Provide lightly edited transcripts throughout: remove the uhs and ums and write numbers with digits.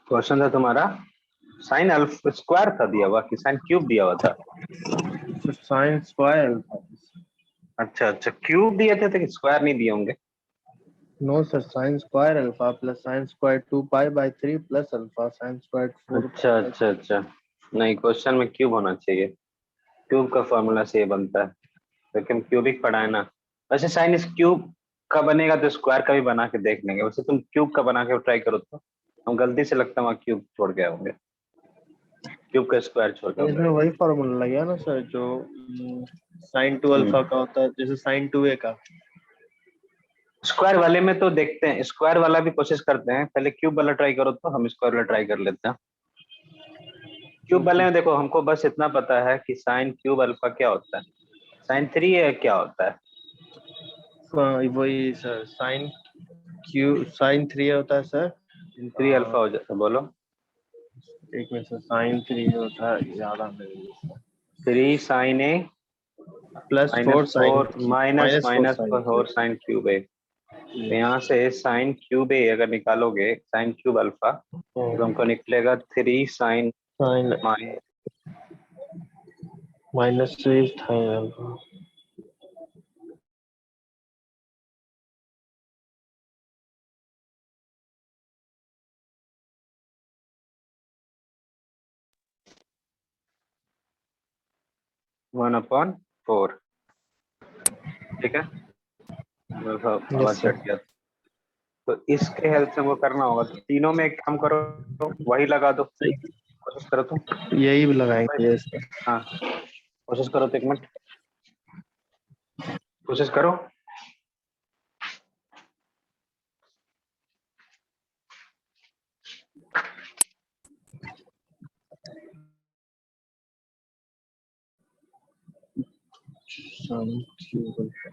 Question था तुम्हारा sine alpha square था दिया हुआ कि साइन क्यूब दिया हुआ था? Sine square. अच्छा अच्छा, क्यूब दिए थे तो स्क्वायर नहीं दिए होंगे। No sir, sine square alpha plus sine square 2 पाई/3 प्लस अल्फा साइन स्क्वायर 4 अच्छा पाई। अच्छा अच्छा, नहीं क्वेश्चन में क्यूब होना चाहिए। क्यूब का फॉर्मूला से ये बनता है, लेकिन क्यूबिक पढ़ा है ना। वैसे साइन इस क्यूब का बनेगा तो स्क्वायर का भी बना के देख लेंगे। वैसे तुम क्यूब का बना के ट्राई करो तो हम गलती से लगता है वहाँ क्यूब छोड़ के आओगे, क्यूब का स्क्वायर छोड़ के आओगे। इसमें वही फॉर्मूला लग गया ना सर, जो साइन 2 अल्फा का होता है, जैसे साइन 2a का। स्क्वायर वाले में तो देखते हैं, स्क्वायर वाला भी कोशिश करते हैं। पहले क्यूब वाला ट्राई करो तो हम स्क्वायर वाला ट्राई कर लेते हैं। क्यूब वाले में देखो, हमको बस इतना पता है कि साइन क्यूब अल्फा क्या होता है, साइन 3 क्या होता है। वही सर, साइन 3 होता है सर। 3 अल्फा हो जाता है, बोलो। एक में से साइन 3 होता है, याद आ नहीं। 3 sine A plus minus 4 sine four minus minus sine four sine cube A. तो यहाँ से साइन क्यूब ए अगर निकालोगे साइन क्यूब अल्फा तो हमको निकलेगा 3 sine sine -3 sine alpha. One upon 4। ठीक है, आवाज कट गया। तो इसके हेल्प से हमको करना होगा, तो तीनों में एक काम करो, वही लगा दो, कोशिश करो तुम। यही भी लगाएंगे इसमें। हाँ कोशिश करो तो, एक मिनट कोशिश करो। साइन क्यूब अल्फा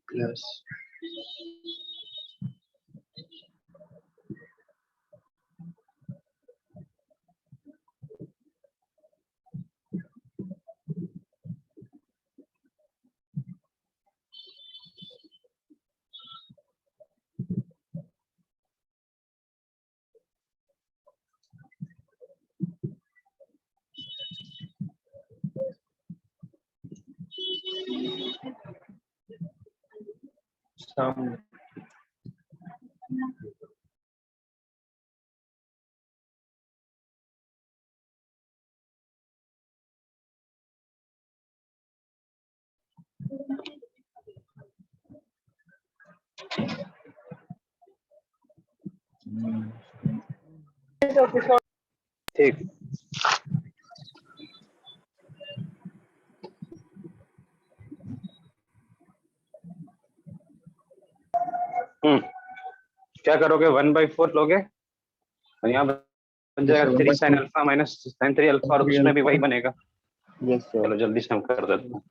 प्लस सामने ठीक, क्या करोगे, 1/4 लोगे और यहाँ बन जाएगा 3 sine alpha minus sine 3 alpha, और उसमें भी वही बनेगा। Yes sir. चलो जल्दी से हम कर देते हैं।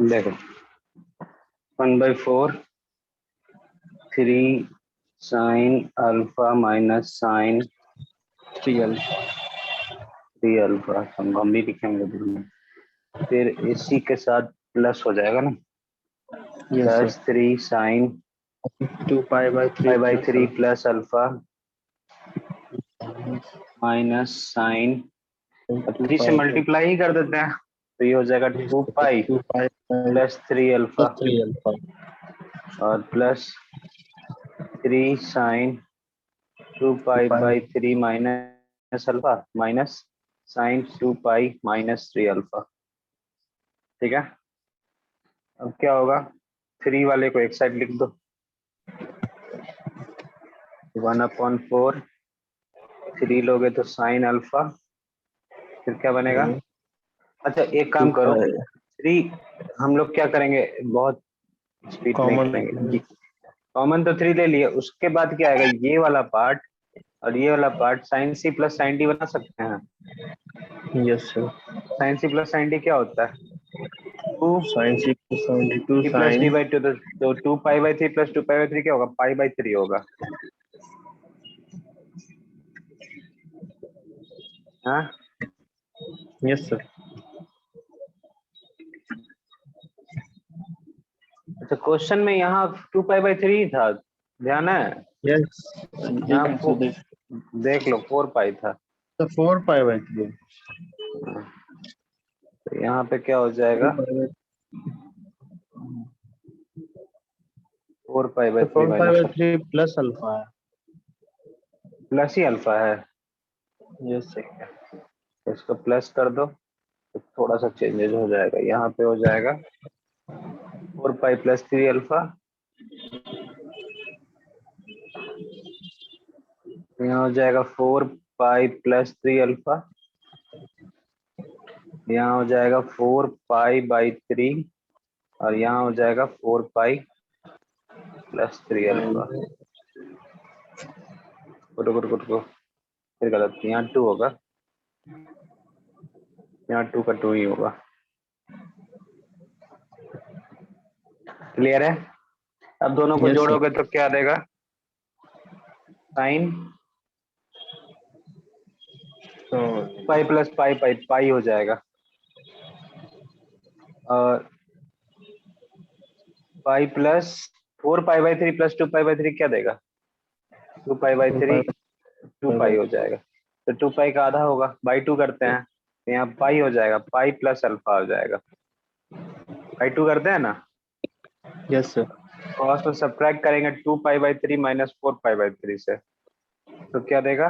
देखो 1/4 3 sine alpha minus sine 3 alpha 3 alpha, हम भी लिखेंगे दिन में। फिर इसी के साथ प्लस हो जाएगा ना, यस सर। प्लस 3 साइन 2 पाई/3 3 प्लस अल्फा माइनस साइन, अब 3 से मल्टीप्लाई ही कर देते हैं तो ये हो जाएगा 2 pi 2 pi plus 3 alpha 3 alpha और plus 3 sine 2 2 pi pi by 3 minus alpha minus sine 2 pi minus 3 alpha. ठीक है, अब क्या होगा, 3 वाले को एक साइड लिख दो, 1/4 3 लोगे तो साइन अल्फा, फिर क्या बनेगा। अच्छा एक 2 काम करो, पाई 3 हम लोग क्या करेंगे, बहुत स्पीड नहीं कॉमन करेंगे, कॉमन तो 3 ले लिए, उसके बाद क्या आएगा, ये वाला पार्ट और ये वाला पार्ट साइन सी प्लस साइन डी बना सकते हैं। Yes sir. साइन सी प्लस साइन डी क्या होता है? 2 sine C plus 72 plus D sine by 2, तो 2 pi by 3 plus 2 pi by 3 क्या होगा? पाई बाई 3 होगा। हाँ, यस सर। अच्छा क्वेश्चन में यहाँ 2 पाई बाई 3 था, ध्यान है? यस यहाँ देख देख लो 4 पाई था। तो 4 पाई बाई 3 तो यहाँ पे क्या हो जाएगा? 4 पाई by 3 4 pi minus by 3 plus alpha है। प्लस ही अल्फा है। Yes sir. ठीक है, तो इसको प्लस कर दो तो थोड़ा सा चेंजेस हो जाएगा। यहाँ पे हो जाएगा 4 पाई प्लस 3 अल्फा, यहाँ हो जाएगा 4 पाई प्लस 3 अल्फा, यहाँ हो जाएगा 4 पाई बाई 3, और यहाँ हो जाएगा 4 पाई प्लस 3 अल्फा। रुको, फिर गलत, यहाँ 2 होगा, यहाँ 2 का 2 ही होगा। क्लियर है? अब दोनों को यस सर। जोड़ोगे तो क्या देगा? साइन तो पाई प्लस पाई पाई पाई हो जाएगा, और pi plus 4 pi by 3 plus 2 pi by 3 क्या देगा? 2 पाई बाई 3, 2 पाई हो जाएगा। तो 2 पाई का आधा होगा, बाई 2 करते हैं तो यहाँ पाई हो जाएगा, पाई प्लस अल्फा हो जाएगा। बाई 2 करते हैं ना, यस सर। कॉस में सब्ट्रैक्ट करेंगे 2 pi by 3 minus 4 pi by 3 से, तो क्या देगा?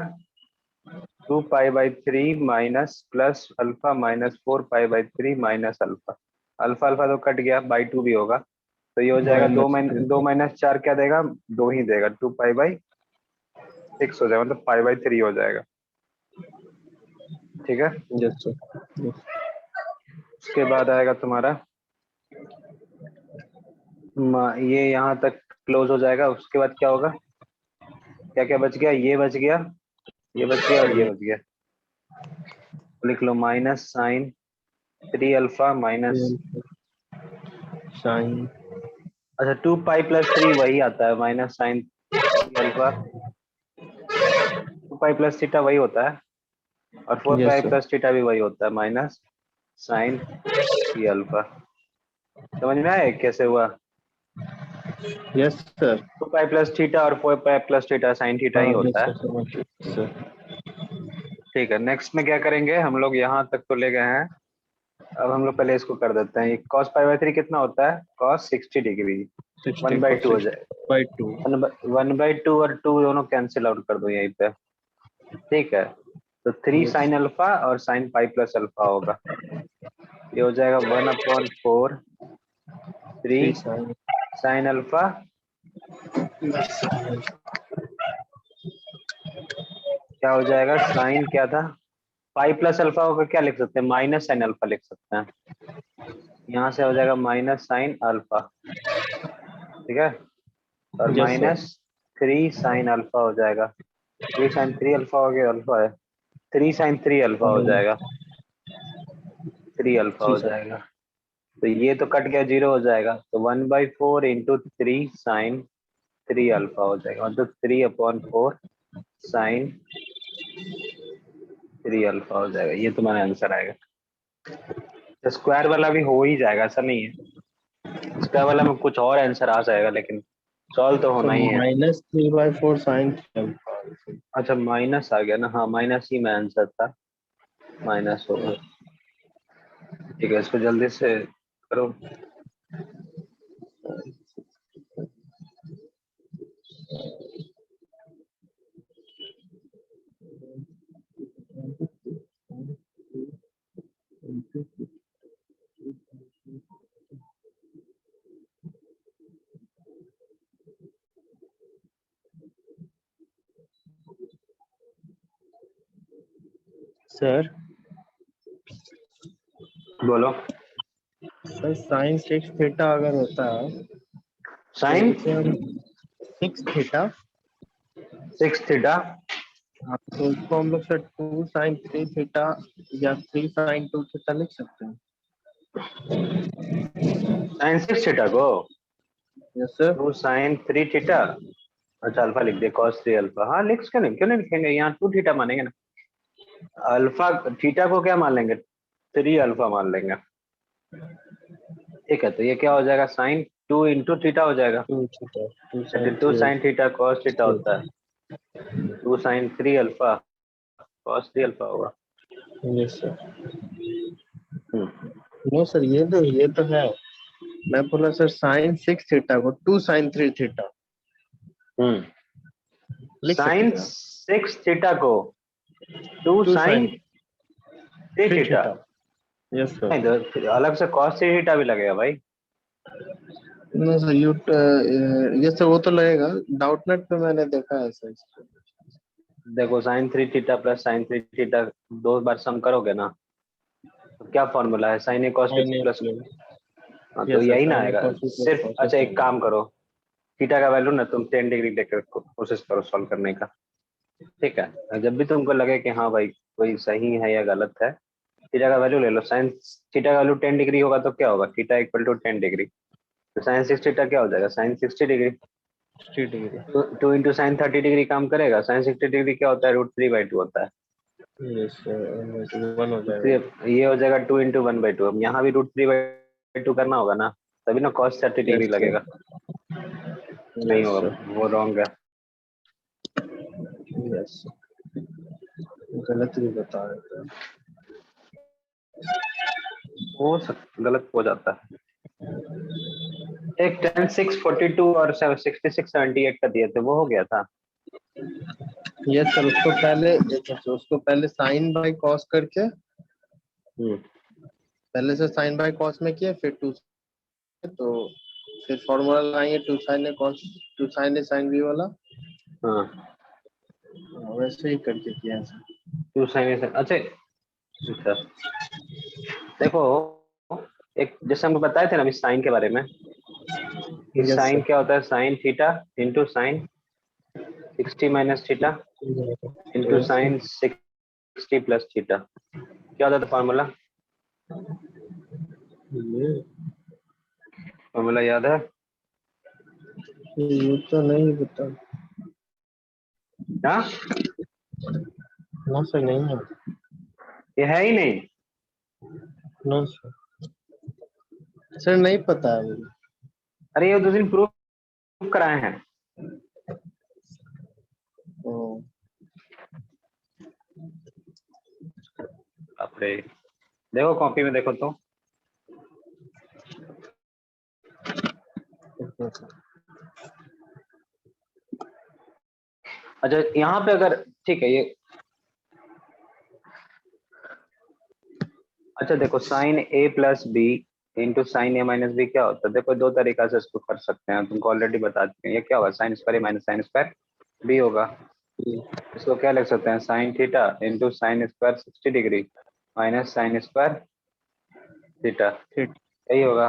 2 pi by 3 minus plus alpha minus 4 pi by 3 minus alpha. Alpha alpha तो कट गया, बाई 2 भी होगा, तो ये हो जाएगा दो माइनस 4 क्या देगा? 2 ही देगा। 2 पाई बाई 6 हो जाएगा, मतलब पाई बाई 3 हो जाएगा। ठीक है, यस सर। उसके बाद आएगा तुम्हारा ये यहाँ तक क्लोज हो जाएगा। उसके बाद क्या होगा? क्या क्या बच गया? ये बच गया, ये बच गया, और ये बच गया। लिख लो minus sine 3 alpha minus, sine अच्छा 2 पाई प्लस 3 वही आता है, minus sine 3 alpha, 2 pi plus theta वही होता है, और 4 yes pi sir. Plus theta भी वही होता है, माइनस साइन 3 अल्फा। समझ में आया कैसे हुआ? Yes sir. 2 pi plus theta और 4 pi plus theta sine theta ही हाँ यस होता है। सर, समझ गया सर। ठीक है, नेक्स्ट में क्या करेंगे? हम लोग यहाँ तक तो ले गए हैं, अब हम लोग पहले इसको कर देते हैं। कॉस पाई बाई 3 कितना होता है? कॉस 60 डिग्री, 1 बाई 2 हो जाए, 60/2 1 बाई 2 और 2 दोनों कैंसिल आउट कर दो यहीं पे। ठीक है, तो 3 यस। साइन अल्फा और साइन पाई प्लस अल्फा होगा, ये हो जाएगा 1/4 3 3 साइन साइन अल्फा, क्या हो जाएगा? साइन क्या था? पाई प्लस अल्फा होगा, क्या लिख सकते हैं? माइनस साइन अल्फा लिख सकते हैं, यहाँ से हो जाएगा माइनस साइन अल्फा। ठीक है, और yes sir. Minus 3 sine alpha हो जाएगा। 3 साइन 3 अल्फा हो गया, अल्फा है, 3 साइन 3 अल्फा हो जाएगा, 3 अल्फा 3 हो साइन जाएगा। तो ये तो कट गया, 0 हो जाएगा, तो 1/4 इंटू 3 साइन 3 अल्फा हो जाएगा, मतलब 3/4 साइन 3 अल्फा हो जाएगा। ये तुम्हारा आंसर आएगा। तो स्क्वायर वाला भी हो ही जाएगा, ऐसा नहीं है, स्क्वायर वाला में कुछ और आंसर आ जाएगा, लेकिन सॉल्व तो तो होना ही है। -3/4 साइन अल्फा। अच्छा माइनस आ गया ना, हाँ माइनस ही में आंसर था, माइनस होगा। ठीक है, इसको जल्दी से करो। सर बोलो। सर साइन 6 थीटा अगर होता है तो साइन उसे हम 6 थीटा 6 थीटा, तो उसको हम लोग सर 2 sin 3 थीटा या 3 sin 2 थीटा लिख सकते हैं। साइन 6 थीटा को यस सर। 2 sin 3 theta. अच्छा अल्फा लिख दे cos 3 अल्फा। हाँ लिख क्यों नहीं लिखेंगे, यहाँ 2 थीटा मानेंगे ना। अल्फा थीटा को क्या मान लेंगे, 3 अल्फा मान लेंगे। ठीक है, तो ये क्या हो जाएगा, साइन 2 इंटू थीटा हो जाएगा। 2 theta 2 2 sin 3 sin theta cos theta होता है, 2 sin 3 अल्फा cos 3 अल्फा होगा। Yes sir. Hmm no sir, ये तो है। मैं बोला सर sin 6 थीटा को 2 sin 3 थीटा हम्म लिख साइन सकते हैं। 6 थीटा को 2 two sin sine 3 three theta. Theta yes sir. नहीं तो फिर अलग से cos 3 थीटा भी लगेगा भाई। नो सर, ये सर वो तो लगेगा। डाउटनेट पे मैंने देखा है सर इसको। देखो sine 3 theta plus sine 3 theta 2 बार सम करोगे ना, तो क्या फॉर्मूला है, sine A cos b sine A plus. Plus. हाँ तो यस सर, यही ना साइन ए आएगा cos b प्लस सिर्फ। cos ए अच्छा एक sin b। काम करो, थीटा का वैल्यू ना तुम 10 डिग्री लेकर कोशिश करो सॉल्व करने का। ठीक है, जब भी तुमको लगे कि हाँ भाई कोई सही है या गलत है, थीटा का वैल्यू ले लो। साइन थीटा का वैल्यू 10 डिग्री होगा तो क्या होगा, थीटा इक्वल टू 10 डिग्री। तो साइन 6 थीटा क्या हो जाएगा, sine 60 degree. 60 degree. 2 into sine 30 degree काम करेगा। साइन 60 डिग्री क्या होता है, √3/2 होता है। यस सर, 1 हो तो जाएगा। ये हो जाएगा 2 इंटू 1/2। अब यहाँ भी √3/2 करना होगा ना, तभी ना cos 30 डिग्री यस सर। लगेगा। नहीं यस होगा, सर। वो रॉन्ग है। यस सर, गलत भी बता रहे थे। गलत हो जाता है। एक 10 6 42 और 66 78 का दिए थे, वो हो गया था। यस सर, उसको पहले साइन बाय कॉस करके, हम्म पहले से साइन बाय कॉस में किया, फिर 2, तो फिर फॉर्मूला लगाएंगे 2 sin ए वाला। हाँ वैसे ही करके किया है सर। 2 sin। अच्छा अच्छा, देखो एक जैसे हमको बताए थे ना अभी साइन के बारे में, कि यस साइन सर। क्या होता है, sine theta into sine 60 minus theta into yes sir. Sine 60 plus theta. क्या होता था फॉर्मूला, ये फॉर्मूला याद है। ये तो नहीं बता। हाँ नो सर, नहीं है। ये है ही नहीं। नो सर, सर नहीं पता है मुझे। अरे ये 2 दिन प्रूफ कराए हैं। ओ, अपने देखो कॉपी में देखो तो। अच्छा यहाँ पे अगर, ठीक है ये, अच्छा देखो साइन ए प्लस बी इंटू साइन ए माइनस बी क्या होता है। देखो 2 तरीका से इसको कर सकते हैं, तुमको ऑलरेडी बता चुके हैं। ये क्या होगा, sign square a minus sine square B होगा। इसको क्या लिख सकते हैं, sign theta into sine square 60 degree minus sine square theta, ठीक। यही होगा।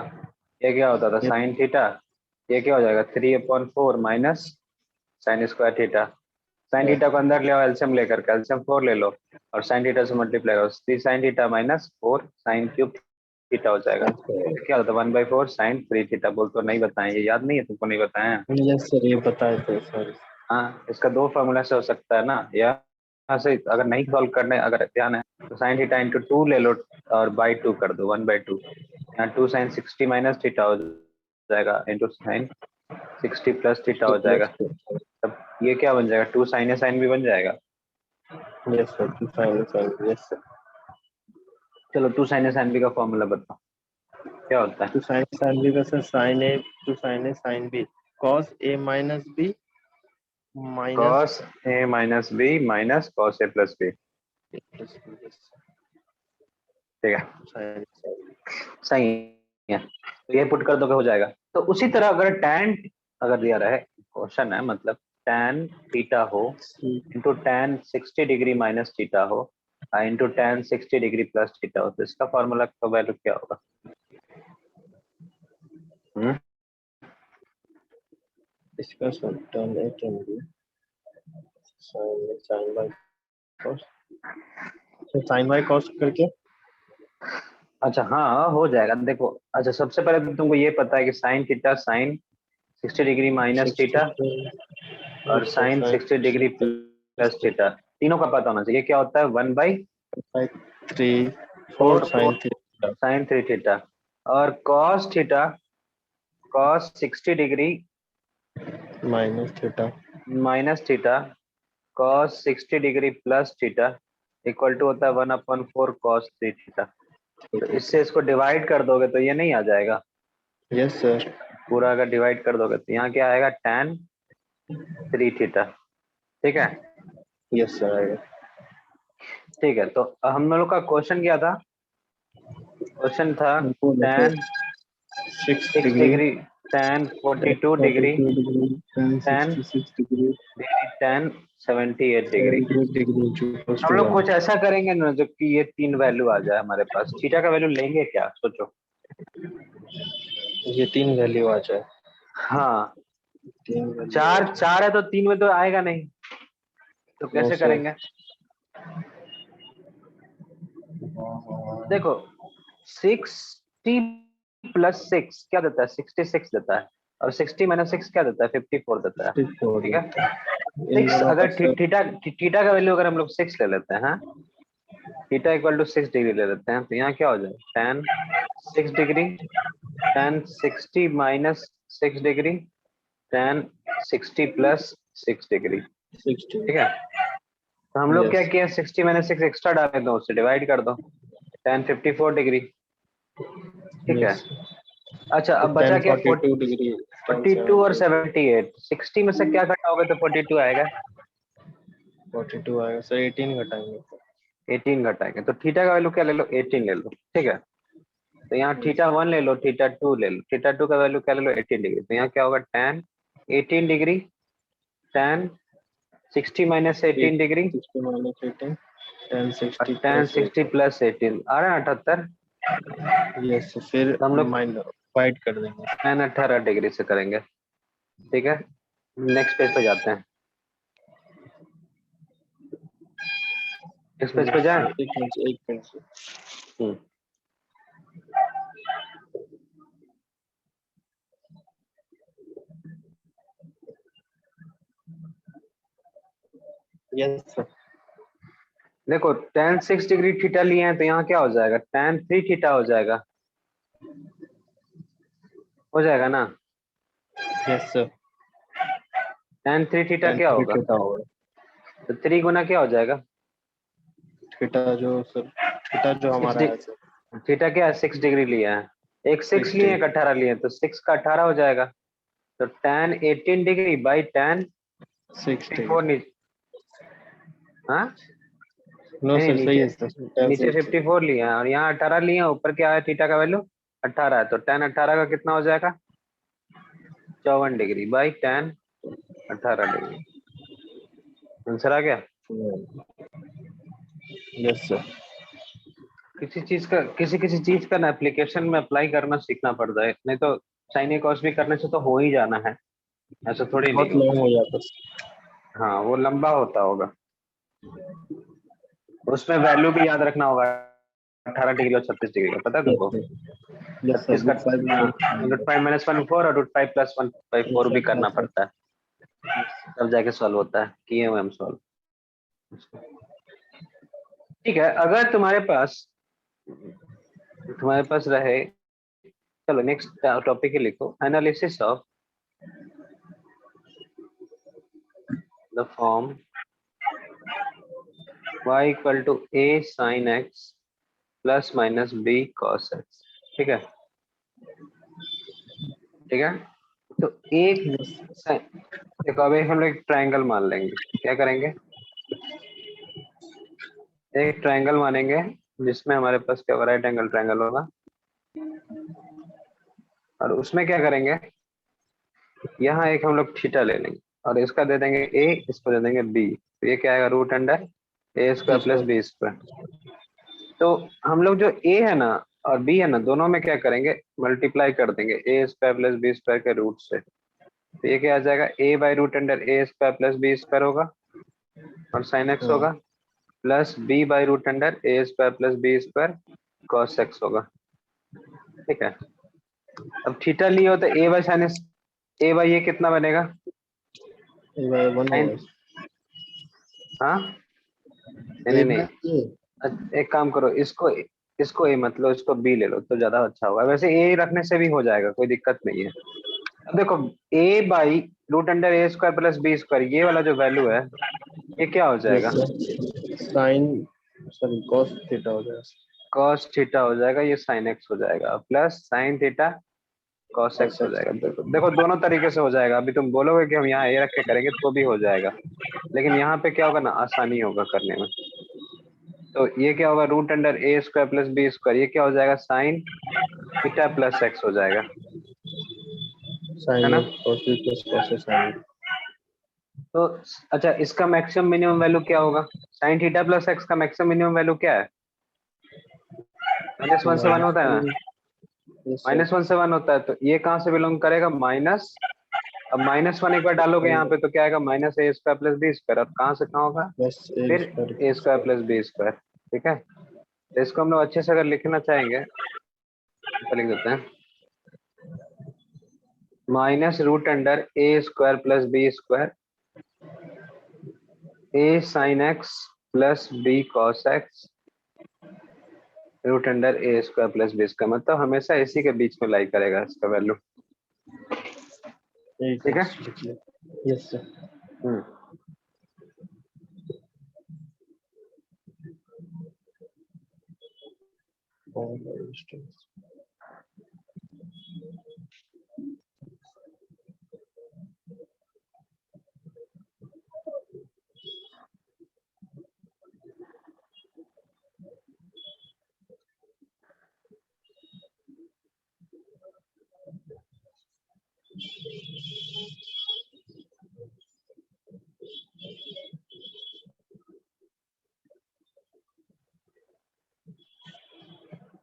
ये क्या होता था, ये साइन थीटा, ये क्या हो जाएगा 3/4 minus sine square theta. Sine theta को अंदर ले आओ, एलसीएम लेकर के, एलसीएम 4 ले लो और साइन थीटा से मल्टीप्लाई करो, 3 sine theta minus 4 sine cube theta हो जाएगा। क्या होता है 1/4 साइन 3 थीटा। बोल तो नहीं बताएं, ये याद नहीं है तुमको, नहीं बताए हैं। यस सर, ये बताए थे सर। हाँ इसका 2 फॉर्मूला से हो सकता है ना, या यहाँ से अगर नहीं सॉल्व करने अगर ध्यान है तो साइन थीटा इंटू 2 ले लो और बाई 2 कर दो, 1/2। यहाँ 2 साइन 60 माइनस थीटा हो जाएगा इंटू साइन 60 प्लस थीटा हो जाएगा। तब ये क्या बन जाएगा, 2 साइन ए साइन भी बन जाएगा। Yes sir, 2 sin yes sir. चलो 2 साइन ए साइन बी का फॉर्मूला बताओ क्या होता है। 2 sin का sir sin A cos A minus B minus. Cos A minus B minus cos A plus B. ठीक है, सही है। तो ये पुट कर दो हो जाएगा। तो उसी तरह अगर टैन, अगर दिया रहे क्वेश्चन है मतलब टैन थीटा हो into tan 60 degree minus theta हो into tan 60 degree plus theta हो, तो इसका फॉर्मूला का वैल्यू क्या होगा। इसका sir tan A tan B sin A sin by sine by cos करके अच्छा हाँ हो जाएगा देखो। अच्छा सबसे पहले तो तुमको ये पता है कि sign theta sign 60 degree minus 60 theta और साइन 60 डिग्री 60 प्लस थीटा, तीनों का पता होना चाहिए। क्या होता है 3 4 1/4 साइन थीटा साइन 3 थीटा और cos theta cos 60 degree minus theta minus theta cos 60 degree plus theta equal to होता है 1/4 कॉस 3 थीटा। तो इससे इसको डिवाइड कर दोगे तो ये नहीं आ जाएगा, यस सर पूरा अगर डिवाइड कर दोगे तो यहाँ क्या आएगा tan 3 थीटा। ठीक है यस सर ठीक है। तो हम लोग का क्वेश्चन क्या था, क्वेश्चन था tan 6 6 degree degree tan 42 degree 42 degree tan 66 degree tan 78 degree. 78 degree equals हम टू लोग 1 कुछ ऐसा करेंगे ना जो कि ये तीन वैल्यू आ जाए हमारे पास। थीटा का वैल्यू लेंगे क्या सोचो। ये 3 वैल्यू आ जाए हाँ 3 वैल्यू आ चार जाए चार है तो 3 में तो आएगा नहीं, तो नो कैसे सर करेंगे। देखो 60 प्लस 6 क्या देता है 66 देता है और 60 माइनस 6 क्या देता है 54 देता है। 64 ठीक है देता है इन 6 दोनों का अगर सर थीटा थीटा का वैल्यू अगर हम लोग 6 ले लेते हैं, थीटा इक्वल टू 6 डिग्री ले लेते हैं तो यहाँ क्या हो जाए tan 6 degree tan 60 minus 6 degree tan 60 plus 6 degree. 60 ठीक है तो हम लोग क्या यस किया 60 माइनस 6 एक्स्ट्रा डाले दो उससे डिवाइड कर दो tan 54 डिग्री। ठीक है यस अच्छा तो अब बचा 10 क्या 42 डिग्री 10 42 और 78 78, 60 में से क्या घटाओगे तो 42 आएगा। 42 आएगा सर 18 घटाएंगे 18 घटाएंगे तो थीटा का वैल्यू क्या ले लो 18 ले लो। ठीक है तो यहाँ थीटा 1 ले लो थीटा 2 ले लो, थीटा 2 का वैल्यू क्या ले लो 18 डिग्री। तो यहाँ क्या होगा tan 18 degree tan 60 minus 18 degree 60 minus 18 10 और 60 tan प्लस 60 प्लस 18 आ रहा है 78। 18 यस फिर तो हम लोग माइनस डिवाइड कर देंगे tan 18 डिग्री से करेंगे। ठीक है नेक्स्ट पेज पे जाते हैं, नेक्स्ट पेज पे यस जाए। सर एक मिनट से यस सर देखो tan 6 डिग्री थीटा लिए हैं तो यहाँ क्या हो जाएगा tan 3 थीटा हो जाएगा ना। यस सर tan 3 थीटा 10 क्या थ्री होगा थीटा होगा तो 3 गुना क्या हो जाएगा थीटा जो सर थीटा जो 6 हमारा है सर थीटा क्या है 6 डिग्री लिया है, एक 6 6 लिए एक डिग्री 18 लिए तो 6 का 18 हो जाएगा। तो tan 18 degree by tan 6 degree 54 हाँ नो नहीं सर सही नीचे है सर 10 नीचे 60 54 लिए हैं और यहाँ 18 लिए हैं, ऊपर क्या है थीटा का वैल्यू 18 है तो tan 18 का कितना हो जाएगा 54 degree by tan 18 degree. Answer आ गया। यस सर किसी किसी चीज का ना एप्लीकेशन में अप्लाई करना सीखना पड़ता है, नहीं तो साइन ए कॉस भी करने से तो हो ही जाना है, ऐसा थोड़ी नहीं बहुत होगा। लॉन्ग हो जाता है हाँ वो लंबा होता होगा, उसमें वैल्यू भी याद रखना होगा 18 डिग्री और 36 डिग्री का, पता है तुमको। यस सर 36 का रूट 5 रूट फाइव माइनस 1/4 और रूट 5 प्लस 1/4 भी करना यस पड़ता है, तब जाके सॉल्व होता है, किए हुए हम सॉल्व। ठीक है अगर तुम्हारे पास रहे, चलो नेक्स्ट टॉपिक ही लिखो, analysis of the form y equal to a sin x plus minus b cos x। ठीक है ठीक है तो एक देखो अभी हम लोग एक ट्रायंगल मान लेंगे, क्या करेंगे एक ट्रायंगल मानेंगे जिसमें हमारे पास क्या राइट एंगल ट्रायंगल होगा और उसमें क्या करेंगे यहाँ एक हम लोग थीटा ले लेंगे और इसका दे देंगे a, इसको दे देंगे b, तो ये क्या आएगा रूट अंडर ए स्क्वायर प्लस बी स्क्वायर। तो हम लोग जो a है ना और b है ना दोनों में क्या करेंगे मल्टीप्लाई कर देंगे A square plus B square के रूट से, तो ये क्या आ जाएगा a by root under A square plus B square होगा और साइन एक्स होगा plus B by root under A square plus B square cos X होगा। ठीक है, अब थीटा लियो तो A by sine A by ये कितना बनेगा? वन साइन, होगा। हाँ नहीं ए नहीं नहीं, बाय ए। एक काम करो, इसको इसको ए मत लो, इसको बी ले लो तो ज्यादा अच्छा होगा। वैसे ए रखने से भी हो जाएगा, कोई दिक्कत नहीं है। अब देखो a by root under A square plus B square, ये वाला जो वैल्यू है ये क्या हो जाएगा? साइन, सॉरी कॉस थीटा हो जाएगा। कॉस थीटा हो जाएगा, ये साइन एक्स हो जाएगा, plus sine theta cos x cos हो एक्स। जाएगा। देखो देखो दोनों तरीके से हो जाएगा। अभी तुम बोलोगे कि हम यहाँ ए रख के करेंगे तो भी हो जाएगा, लेकिन यहाँ पे क्या होगा ना, आसानी होगा करने में। तो ये क्या होगा, रूट अंडर ए स्क्वायर प्लस बी स्क्वायर, ये क्या हो जाएगा, साइन थीटा प्लस एक्स हो जाएगा, है साइन ना? ए cos B plus cos A sine B. तो अच्छा, इसका मैक्सिमम मिनिमम वैल्यू क्या होगा? साइन थीटा प्लस एक्स का मैक्सिमम मिनिमम वैल्यू क्या है? -1 से 1 होता है ना, -1 से 1 होता है। तो ये कहाँ से बिलोंग करेगा, माइनस। अब -1 एक बार डालोगे यहाँ पे तो क्या आएगा, minus a square plus B square. अब कहाँ से कहाँ होगा, प्लस ए फिर स्क्वायर ए plus square plus B square. ठीक है, तो इसको हम लोग अच्छे से अगर लिखना चाहेंगे तो लिख देते हैं, minus root under A square plus B square a sine x plus b cos x root under A square plus B square. मतलब हमेशा इसी के बीच में लाई करेगा इसका वैल्यू। ठीक है, यस सर। हम्म,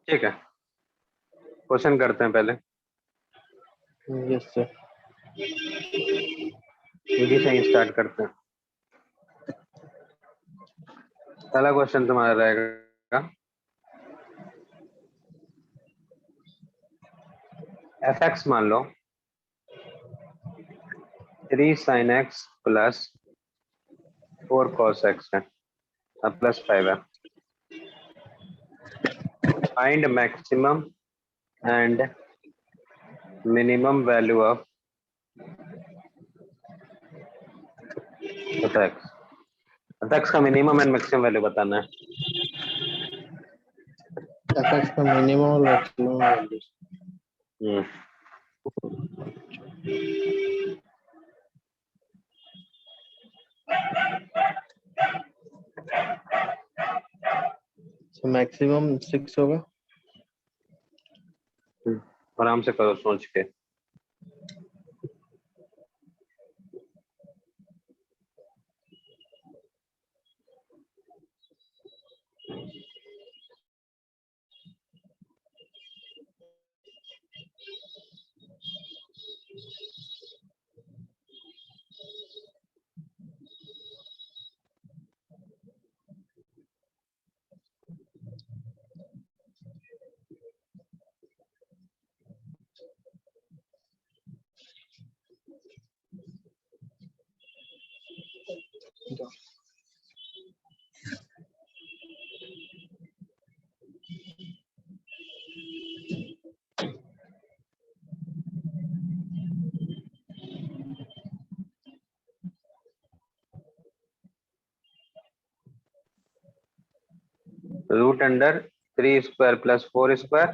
ठीक है, क्वेश्चन करते हैं पहले। Yes sir. इजी से ही स्टार्ट करते हैं। पहला क्वेश्चन तुम्हारा रहेगा, एफ एक्स मान लो 3 sin x plus 4 cos x है, अब प्लस 5 है। Find maximum and minimum value of f x. F x का मिनिमम एंड मैक्सिमम वैल्यू बताना है। एफ एक्स का मिनिमम और मैक्सिमम वैल्यू। हम्म, मैक्सिमम 6 होगा। आराम से करो सोच के। Root under 3 square plus 4 square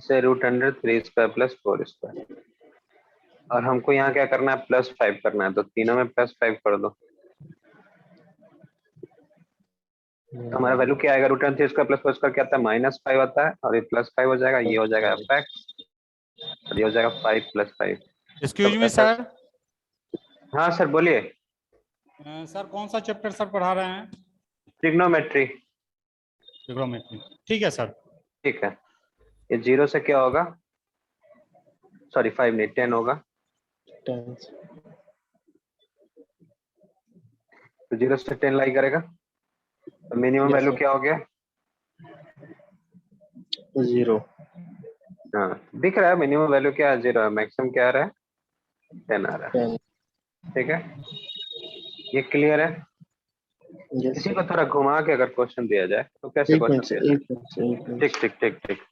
से root under 3 square plus 4 square. और हमको यहाँ क्या करना है, +5 करना है, तो तीनों में +5 कर दो। तो हमारा वैल्यू क्या आएगा, root under 3 square plus 4 square क्या आता है, -5 आता है, और ये +5 हो जाएगा, ये हो जाएगा एफ एक्स, और ये हो जाएगा 5 + 5। एक्सक्यूज तो मी एफ एक्स, सर। हाँ सर बोलिए। सर कौन सा चैप्टर सर पढ़ा रहे हैं? ट्रिग्नोमेट्री। ट्रिग्नोमेट्री, ठीक है सर। ठीक है, ये 0 से क्या होगा, सॉरी 5 नहीं 10 होगा। 10। तो 0 से 10 लाई करेगा, तो मिनिमम Yes, वैल्यू sir. क्या हो गया? 0. हाँ दिख रहा है, मिनिमम वैल्यू क्या है? 0 है, मैक्सिमम क्या आ रहा है? 10 आ रहा 10. है। ठीक है, ये क्लियर है? Yes, इसी sir. को थोड़ा घुमा के अगर क्वेश्चन दिया जाए तो कैसे एक क्वेश्चन मिनट दिया से, जाए? एक मिनट से, एक मिनट ठीक ठीक ठीक ठीक। से.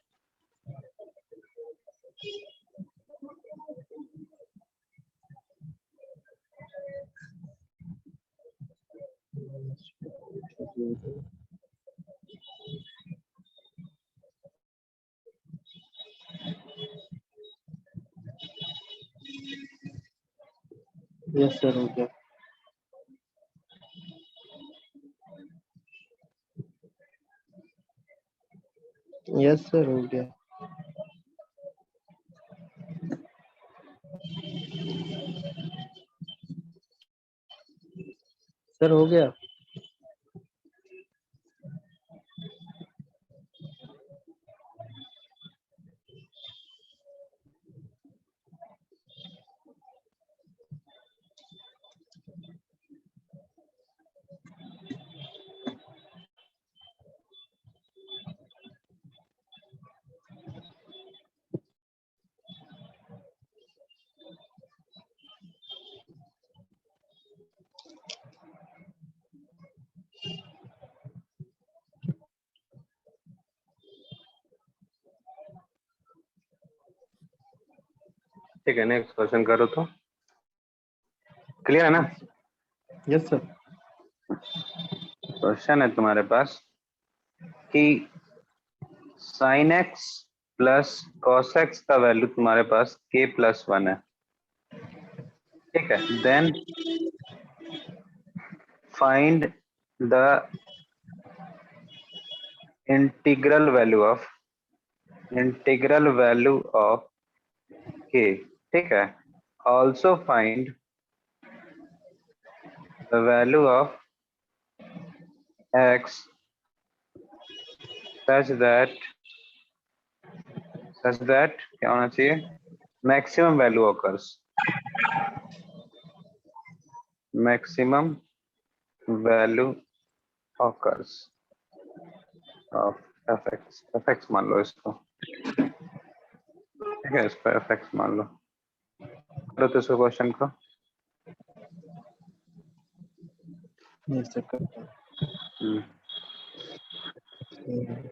यस सर, हो गया. यस सर, हो गया. सर हो गया. ठीक है, नेक्स्ट क्वेश्चन करो तो। क्लियर है ना? Yes sir. क्वेश्चन है तुम्हारे पास कि sine x plus cos X का वैल्यू तुम्हारे पास k+1 है। ठीक है, then find the integral value of k। ठीक है, also find the value of x such that क्या होना चाहिए? Maximum value occurs, maximum value occurs of fx मान लो इसको। ठीक है, इसको fx मान लो। करो तो इसको क्वेश्चन को। यस सर, करता हम्म, हूँ.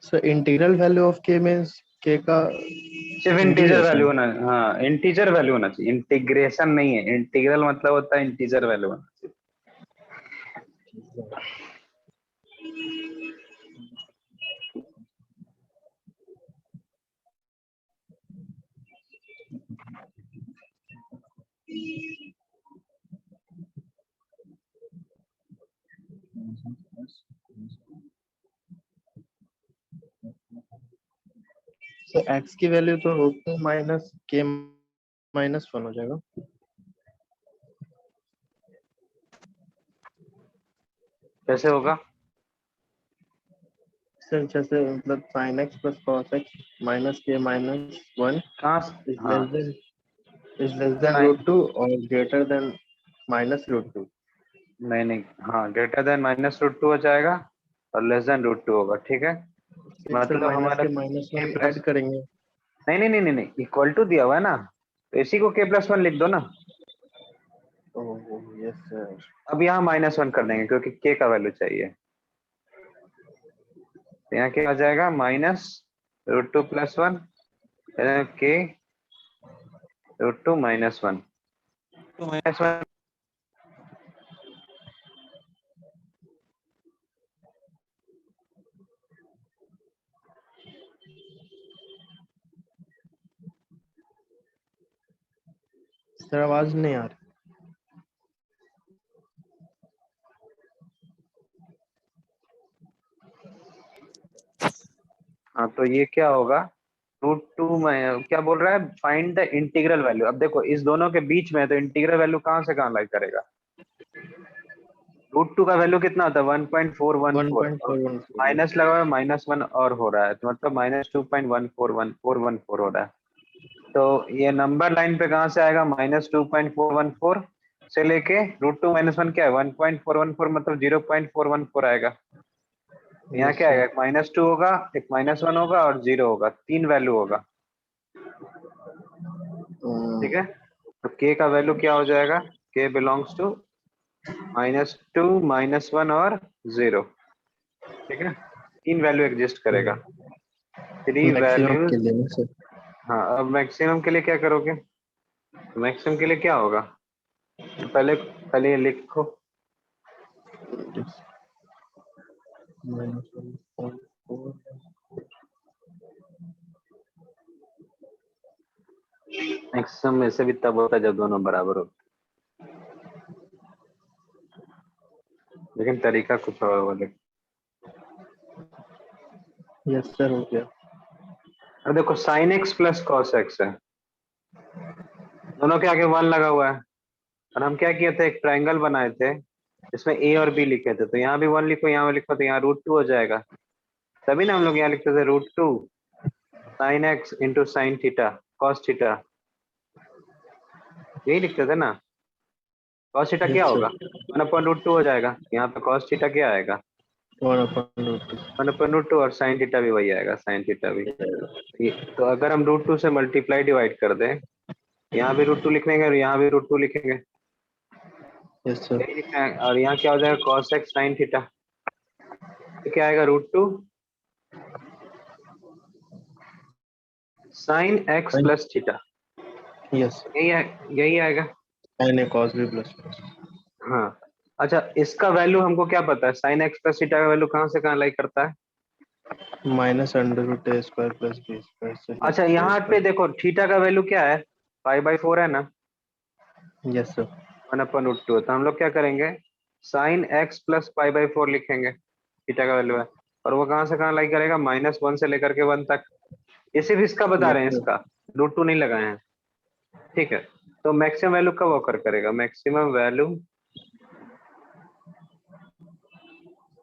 सर इंटीग्रल वैल्यू ऑफ के मीन्स के का सिर्फ इंटीजर वैल्यू इंटीग्रेशन. होना, हाँ इंटीजर वैल्यू होना चाहिए, इंटीग्रेशन नहीं है। इंटीग्रल मतलब होता है इंटीजर वैल्यू होना चाहिए। सर एक्स की वैल्यू तो रूट माइनस के -1 हो जाएगा. कैसे होगा? सर जैसे मतलब sin x plus cos x minus k -1 कहाँ is हाँ less than sine, root 2 or greater than minus root 2. नहीं नहीं, हाँ ग्रेटर देन -√2 हो जाएगा और लेस देन √2 होगा। ठीक है, फिर सर मतलब माइनस हमारा के k -1 प्लस, ऐड करेंगे. नहीं नहीं नहीं नहीं नहीं, इक्वल टू दिया हुआ है ना, तो इसी को k+1 लिख दो ना। Oh yes sir. अब यहाँ -1 कर देंगे क्योंकि k का वैल्यू चाहिए। तो यहाँ क्या आ जाएगा? -√2 + 1 k √2 -1, तो -1 सर आवाज नहीं आ रही। हाँ तो ये क्या होगा, √2 में क्या बोल रहा है, फाइंड द इंटीग्रल वैल्यू। अब देखो इस दोनों के बीच में है, तो इंटीग्रल वैल्यू कहाँ से कहाँ लाई करेगा। √2 का वैल्यू कितना होता है 1.414, 1.414 माइनस लगा हुआ है, -1 और हो रहा है, तो मतलब -2.141,414 हो रहा है। तो ये नंबर लाइन पे कहाँ से आएगा, -2.414 से लेके √2 -1 क्या है 1.414, मतलब 0.414 आएगा। यहाँ यस क्या सर। आएगा, एक -2 होगा, एक -1 होगा और 0 होगा, 3 वैल्यू होगा। ठीक है, तो k का वैल्यू क्या हो जाएगा, k बिलोंग्स टू -2 -1 और 0। ठीक है, 3 वैल्यू एग्जिस्ट करेगा, 3 मैक्सिमम वैल्यूज। के लिए ना सर। हाँ, अब मैक्सिमम के लिए क्या करोगे, मैक्सिमम के लिए क्या होगा, तो पहले पहले ये लिखो, -1.4 मैक्सिमम में से भी तब होता है जब दोनों बराबर होते हैं। लेकिन तरीका कुछ और होगा। यस सर हो गया। अब देखो sin x plus cos x है, दोनों के आगे 1 लगा हुआ है, और हम क्या किए थे, एक ट्रायंगल बनाए थे जिसमें a और b लिखे थे, तो यहाँ भी 1 लिखो, यहाँ भी लिखो, तो यहाँ √2 हो जाएगा। तभी ना हम लोग यहाँ लिखते थे √2 sin x into sine theta cos theta, यही लिखते थे ना। cos थीटा क्या यस होगा, सर। 1/√2 हो जाएगा, यहाँ पे cos थीटा क्या आएगा 1/√2। 1/√2, और साइन थीटा भी वही आएगा, साइन थीटा भी। तो अगर हम √2 से मल्टीप्लाई डिवाइड कर दें, यहाँ भी √2 लिखेंगे और यहाँ भी √2 लिखेंगे, यस सर। यही लिखना है। और यहाँ क्या हो जाएगा cos x sin थीटा, क्या आएगा √2 sin x plus theta, yes यही आएगा। sin cos b प्लस हाँ, अच्छा इसका वैल्यू हमको क्या पता है, sin x प्लस थीटा का वैल्यू कहाँ से कहाँ लाई करता है। -√a² प्लस b² से अच्छा यहाँ पे देखो थीटा का वैल्यू क्या है, π/4 है ना, यस सर। 1/√2, तो हम लोग क्या करेंगे, sin x प्लस π/4 लिखेंगे, थीटा का वैल्यू है, और वो कहाँ से कहाँ लाई करेगा, -1 से लेकर के 1 तक। ये सिर्फ इसका बता यस रहे हैं, सर। इसका √2 नहीं लगाए हैं। ठीक है, तो मैक्सिमम वैल्यू कब ऑकर करेगा, मैक्सिमम वैल्यू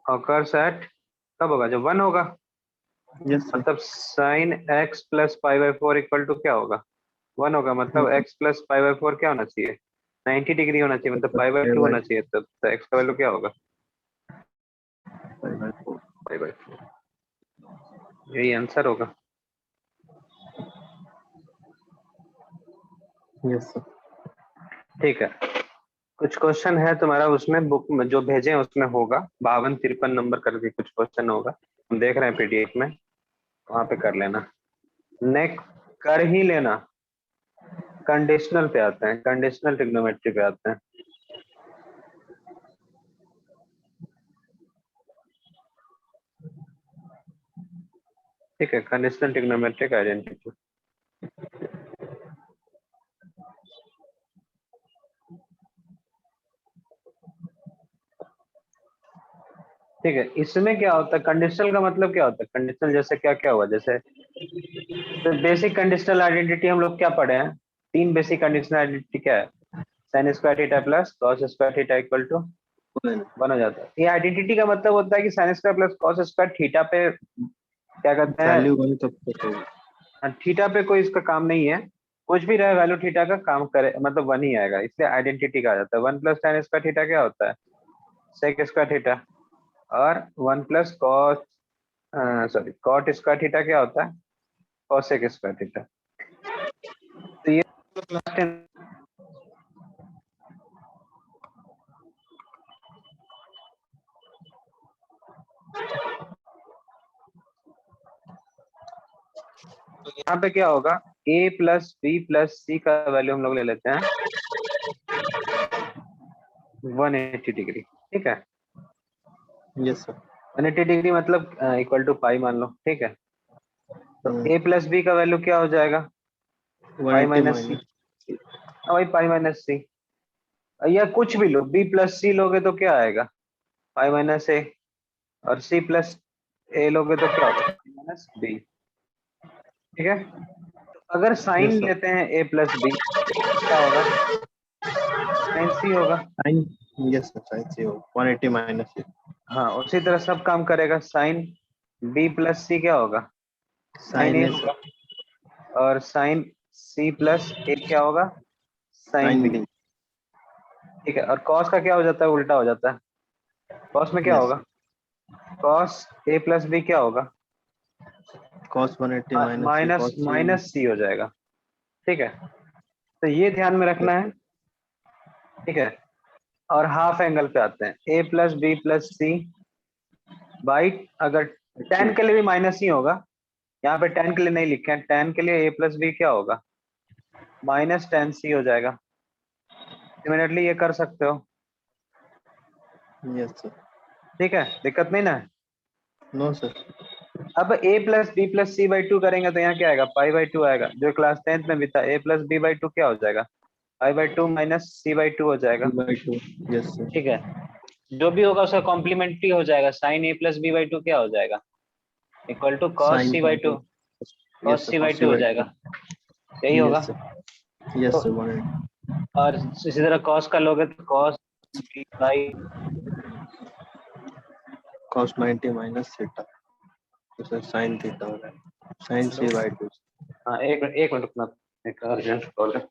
ऑकर्स एट, कब होगा, जब 1 होगा, यस सर। मतलब sin x plus π/4 equal to क्या होगा 1 होगा, मतलब x प्लस π/4 क्या होना चाहिए 90 डिग्री होना चाहिए, मतलब π/2 होना चाहिए, तब तो x का वैल्यू क्या होगा π/4, यही आंसर होगा। Yes sir. ठीक है, कुछ क्वेश्चन है तुम्हारा उसमें, बुक में जो भेजे हैं उसमें होगा, 52-53 नंबर करके कुछ क्वेश्चन होगा, हम देख रहे हैं पीडीएफ में, वहां पे कर लेना। नेक्स्ट कर ही लेना, कंडीशनल पे आते हैं, कंडीशनल ट्रिग्नोमेट्री पे आते हैं। ठीक है, कंडीशनल ट्रिग्नोमेट्रिक आइडेंटिटी। ठीक है, इसमें क्या होता है, कंडीशनल का मतलब क्या होता है, कंडीशनल जैसे क्या क्या हुआ, जैसे तो बेसिक कंडीशनल आइडेंटिटी हम लोग क्या पढ़े हैं, 3 बेसिक कंडीशनल आइडेंटिटी क्या है, sine square theta plus cos square theta equal to 1 हो जाता है। ये आइडेंटिटी का मतलब होता है कि sine square plus cos square theta पे क्या कहते हैं, वैल्यू 1 तब तक होगी। थीटा पे कोई इसका काम नहीं है, कुछ भी रहे वैल्यू थीटा का काम करे, मतलब 1 ही आएगा, इसलिए आइडेंटिटी कहा जाता है। 1 प्लस साइन स्क्वायर थीटा क्या होता है सेक स्क्वायर थीटा, और 1 plus cos cot square theta क्या होता है कॉसेक स्क्वायर थीटा। तो ये तो यहाँ पे क्या होगा, a प्लस बी प्लस सी का वैल्यू हम लोग ले लेते हैं 180 डिग्री। ठीक है, यस सर। 180 डिग्री मतलब इक्वल टू पाई मान लो। ठीक है, तो a प्लस बी का वैल्यू क्या हो जाएगा पाई 180 माइनस सी, माइनस वही पाई माइनस सी, या कुछ भी लो, बी प्लस सी लोगे तो क्या आएगा, पाई माइनस ए, और सी प्लस ए लोगे तो क्या होगा, पाई माइनस बी। ठीक है, तो अगर साइन यस सर। लेते हैं ए प्लस बी क्या होगा, साइन सी होगा। साइन, यस सर, साइन से हो 180 माइनस से। हाँ, उसी तरह सब काम करेगा, साइन बी प्लस सी क्या होगा, साइन साइन ए है होगा, सर, और साइन सी प्लस ए क्या होगा, साइन साइन बी। बी। ठीक है, और कॉस का क्या हो जाता है, उल्टा हो जाता है, कॉस में क्या यस होगा, कॉस ए प्लस बी क्या होगा, कॉस 180 माइनस सी माइनस कॉस सी। माइनस सी हो जाएगा। ठीक है, तो ये ध्यान में रखना है। ठीक है, और हाफ एंगल पे आते हैं, a plus B plus C by, अगर टेन के लिए भी माइनस ही होगा, यहाँ पे टेन के लिए नहीं लिखे हैं, टेन के लिए ए प्लस बी क्या होगा, माइनस टेन सी हो जाएगा। इमीडिएटली ये कर सकते हो। Yes sir. ठीक है, दिक्कत नहीं ना है। No sir. अब a plus B plus C by two करेंगे तो यहाँ क्या आएगा, पाई बाई टू आएगा, जो क्लास 10th में भी था, a plus B by two क्या हो जाएगा, pi by two minus C by two हो जाएगा। 2/2। Yes sir. ठीक है, जो भी होगा उसका कॉम्प्लीमेंट्री हो जाएगा, sine A plus B by two क्या हो जाएगा, equal to cos sine C by two, by 2। Yes cos sir, C by cos C two हो बाई जाएगा, 2। यही होगा। Yes sir. यस तो सर 180। और इसी तरह कॉस का लोगे तो cos B by, cos 90 minus theta, तो सर साइन थीटा हो रहा है, साइन सी बाई 2। हाँ एक मिनट रुकना, एक अर्जेंट कॉल है।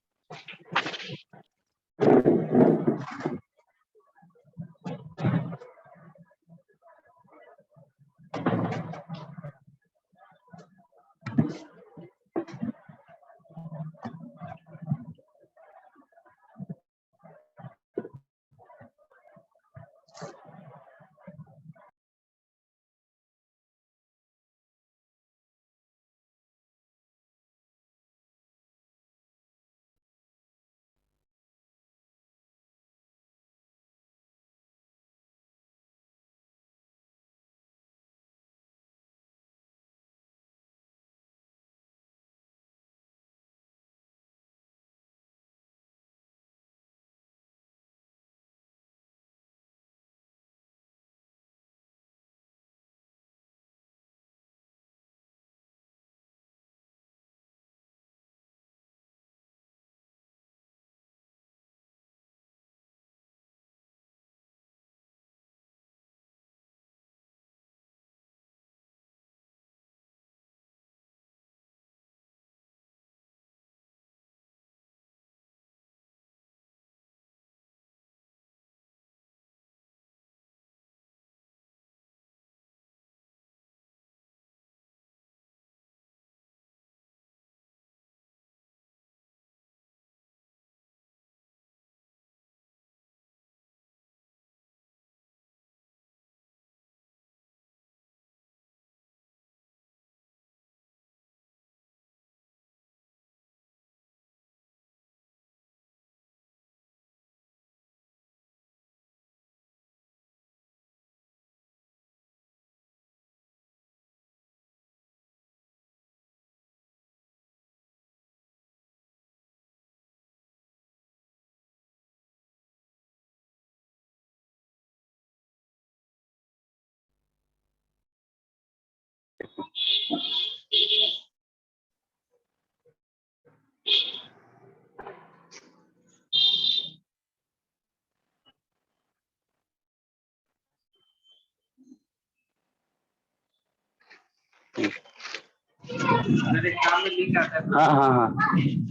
हाँ हाँ हाँ,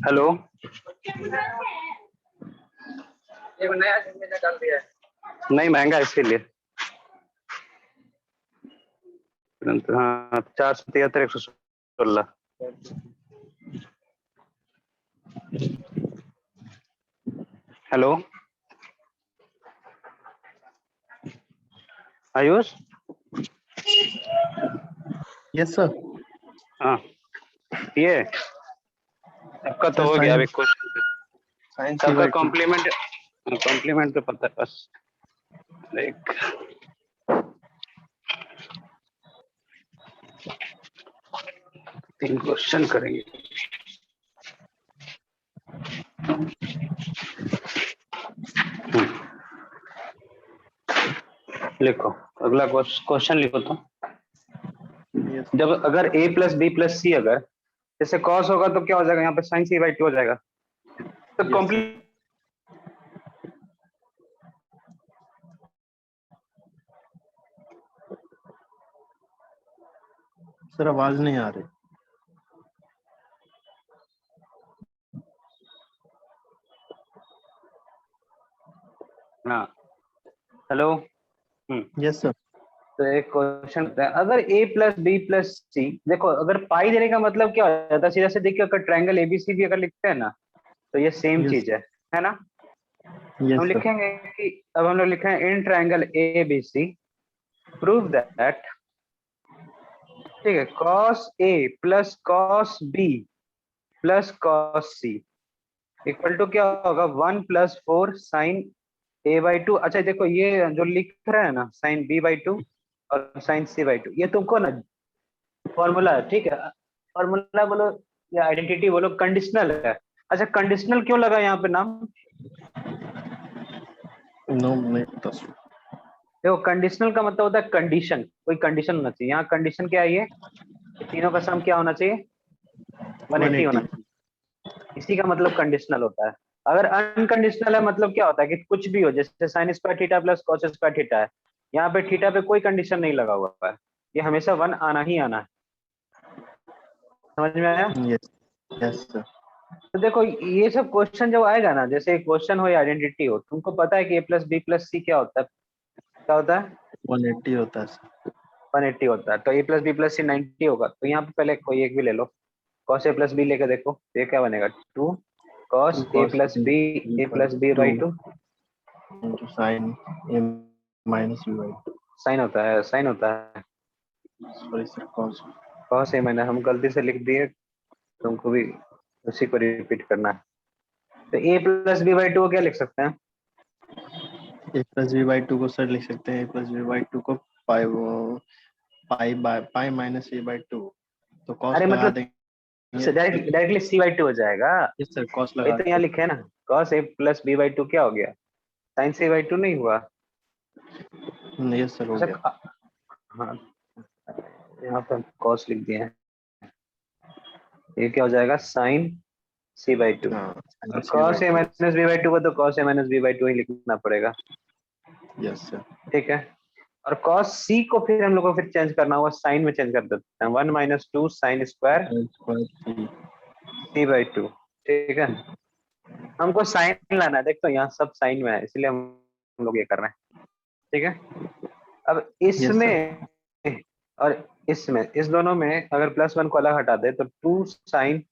हेलो, एक नया सिम निकाल दिया है, नहीं महंगा इसीलिए, हाँ 473 116। Hello Ayush, yes sir. हाँ ये सबका तो सर हो गया, साइन, अभी कुछ साइन सी सबका बाई 2। कॉम्प्लीमेंट, कॉम्प्लीमेंट तो पता है बस, एक 3 क्वेश्चन करेंगे। लिखो अगला क्वेश्चन लिखो तो। Yes. जब अगर a प्लस बी प्लस सी अगर जैसे cos होगा तो क्या हो जाएगा यहाँ पे sin c बाई 2 हो जाएगा। तो Yes, कॉम्प्लीट सर आवाज नहीं आ रही। हाँ हेलो। Yes sir. तो एक क्वेश्चन है अगर a प्लस बी प्लस सी देखो अगर पाई देने का मतलब क्या हो जाता है सीधा से देखिए अगर ट्रायंगल एबीसी भी अगर लिखते हैं ना तो ये सेम Yes. चीज है ना। हम यस सर। लिखेंगे कि अब हम लोग लिखे हैं in triangle A B C prove that ठीक है cos a plus cos b plus cos c equal to क्या होगा 1 प्लस 4 साइन a बाई 2। अच्छा देखो ये जो लिख रहा है ना साइन b बाई 2 और साइन c बाई 2 ये तुमको ना फॉर्मूला है ठीक है। फॉर्मूला बोलो या आइडेंटिटी बोलो कंडीशनल है। अच्छा कंडीशनल क्यों लगा यहाँ पे नाम। नो नहीं पता सर। देखो कंडीशनल का मतलब होता है कंडीशन कोई कंडीशन होना चाहिए। यहाँ कंडीशन क्या है ये तीनों का सम क्या होना चाहिए 180 होना 180। चाहिए। इसी का मतलब कंडीशनल होता है। अगर अनकंडीशनल है मतलब क्या होता है कि कुछ भी हो जैसे sign square theta plus cos square theta है यहाँ पे थीटा पे कोई कंडीशन नहीं लगा हुआ है ये हमेशा 1 आना ही आना है। समझ में आया। Yes yes sir. तो देखो ये सब क्वेश्चन जब आएगा ना जैसे क्वेश्चन हो या आइडेंटिटी हो तुमको पता है कि ए प्लस बी प्लस सी क्या होता है। क्या होता है 180 होता है सर। 180 होता है। तो ए प्लस बी प्लस सी 90 होगा। तो यहाँ पे पहले कोई एक भी ले लो कॉस ए प्लस बी लेके देखो तो ये क्या बनेगा 2 cos 2 A cos plus b B A plus B by 2 into sin a minus b by 2। Sine होता है sorry sir cos। Cos A मैंने हम गलती से लिख दिए तुमको भी उसी को रिपीट करना है। तो ए प्लस बी बाई 2 को क्या लिख सकते हैं a plus b by 2 को सर लिख सकते हैं a plus b by 2 को पाई पाई माइनस a by 2। तो cos अरे लगा मतलब देंगे। डायरेक्टली सी बाई 2 हो जाएगा। यस सर cos वही लगा तो यहाँ लिखे है ना cos A plus B by 2 क्या हो गया साइन सी बाई 2 नहीं हुआ। देंगे। यस सर हो अच्छा गया। हाँ यहाँ पर कॉस लिख दिए हैं ये क्या हो जाएगा साइन सी बाई 2 हाँ और sin c by cos A 2। Minus B by 2 को तो cos A minus B by 2 ही लिखना पड़ेगा। Yes sir. ठीक है और कॉस सी को फिर हम लोग को फिर चेंज करना होगा साइन में चेंज कर देते हैं 1 minus 2 sine square sin square c। C by 2 ठीक है। हमको साइन लाना है देख तो यहाँ सब साइन में है इसलिए हम लोग ये कर रहे हैं ठीक है। अब यस सर। इसमें और इसमें इस दोनों में अगर प्लस 1 को अलग हटा दे तो 2 साइन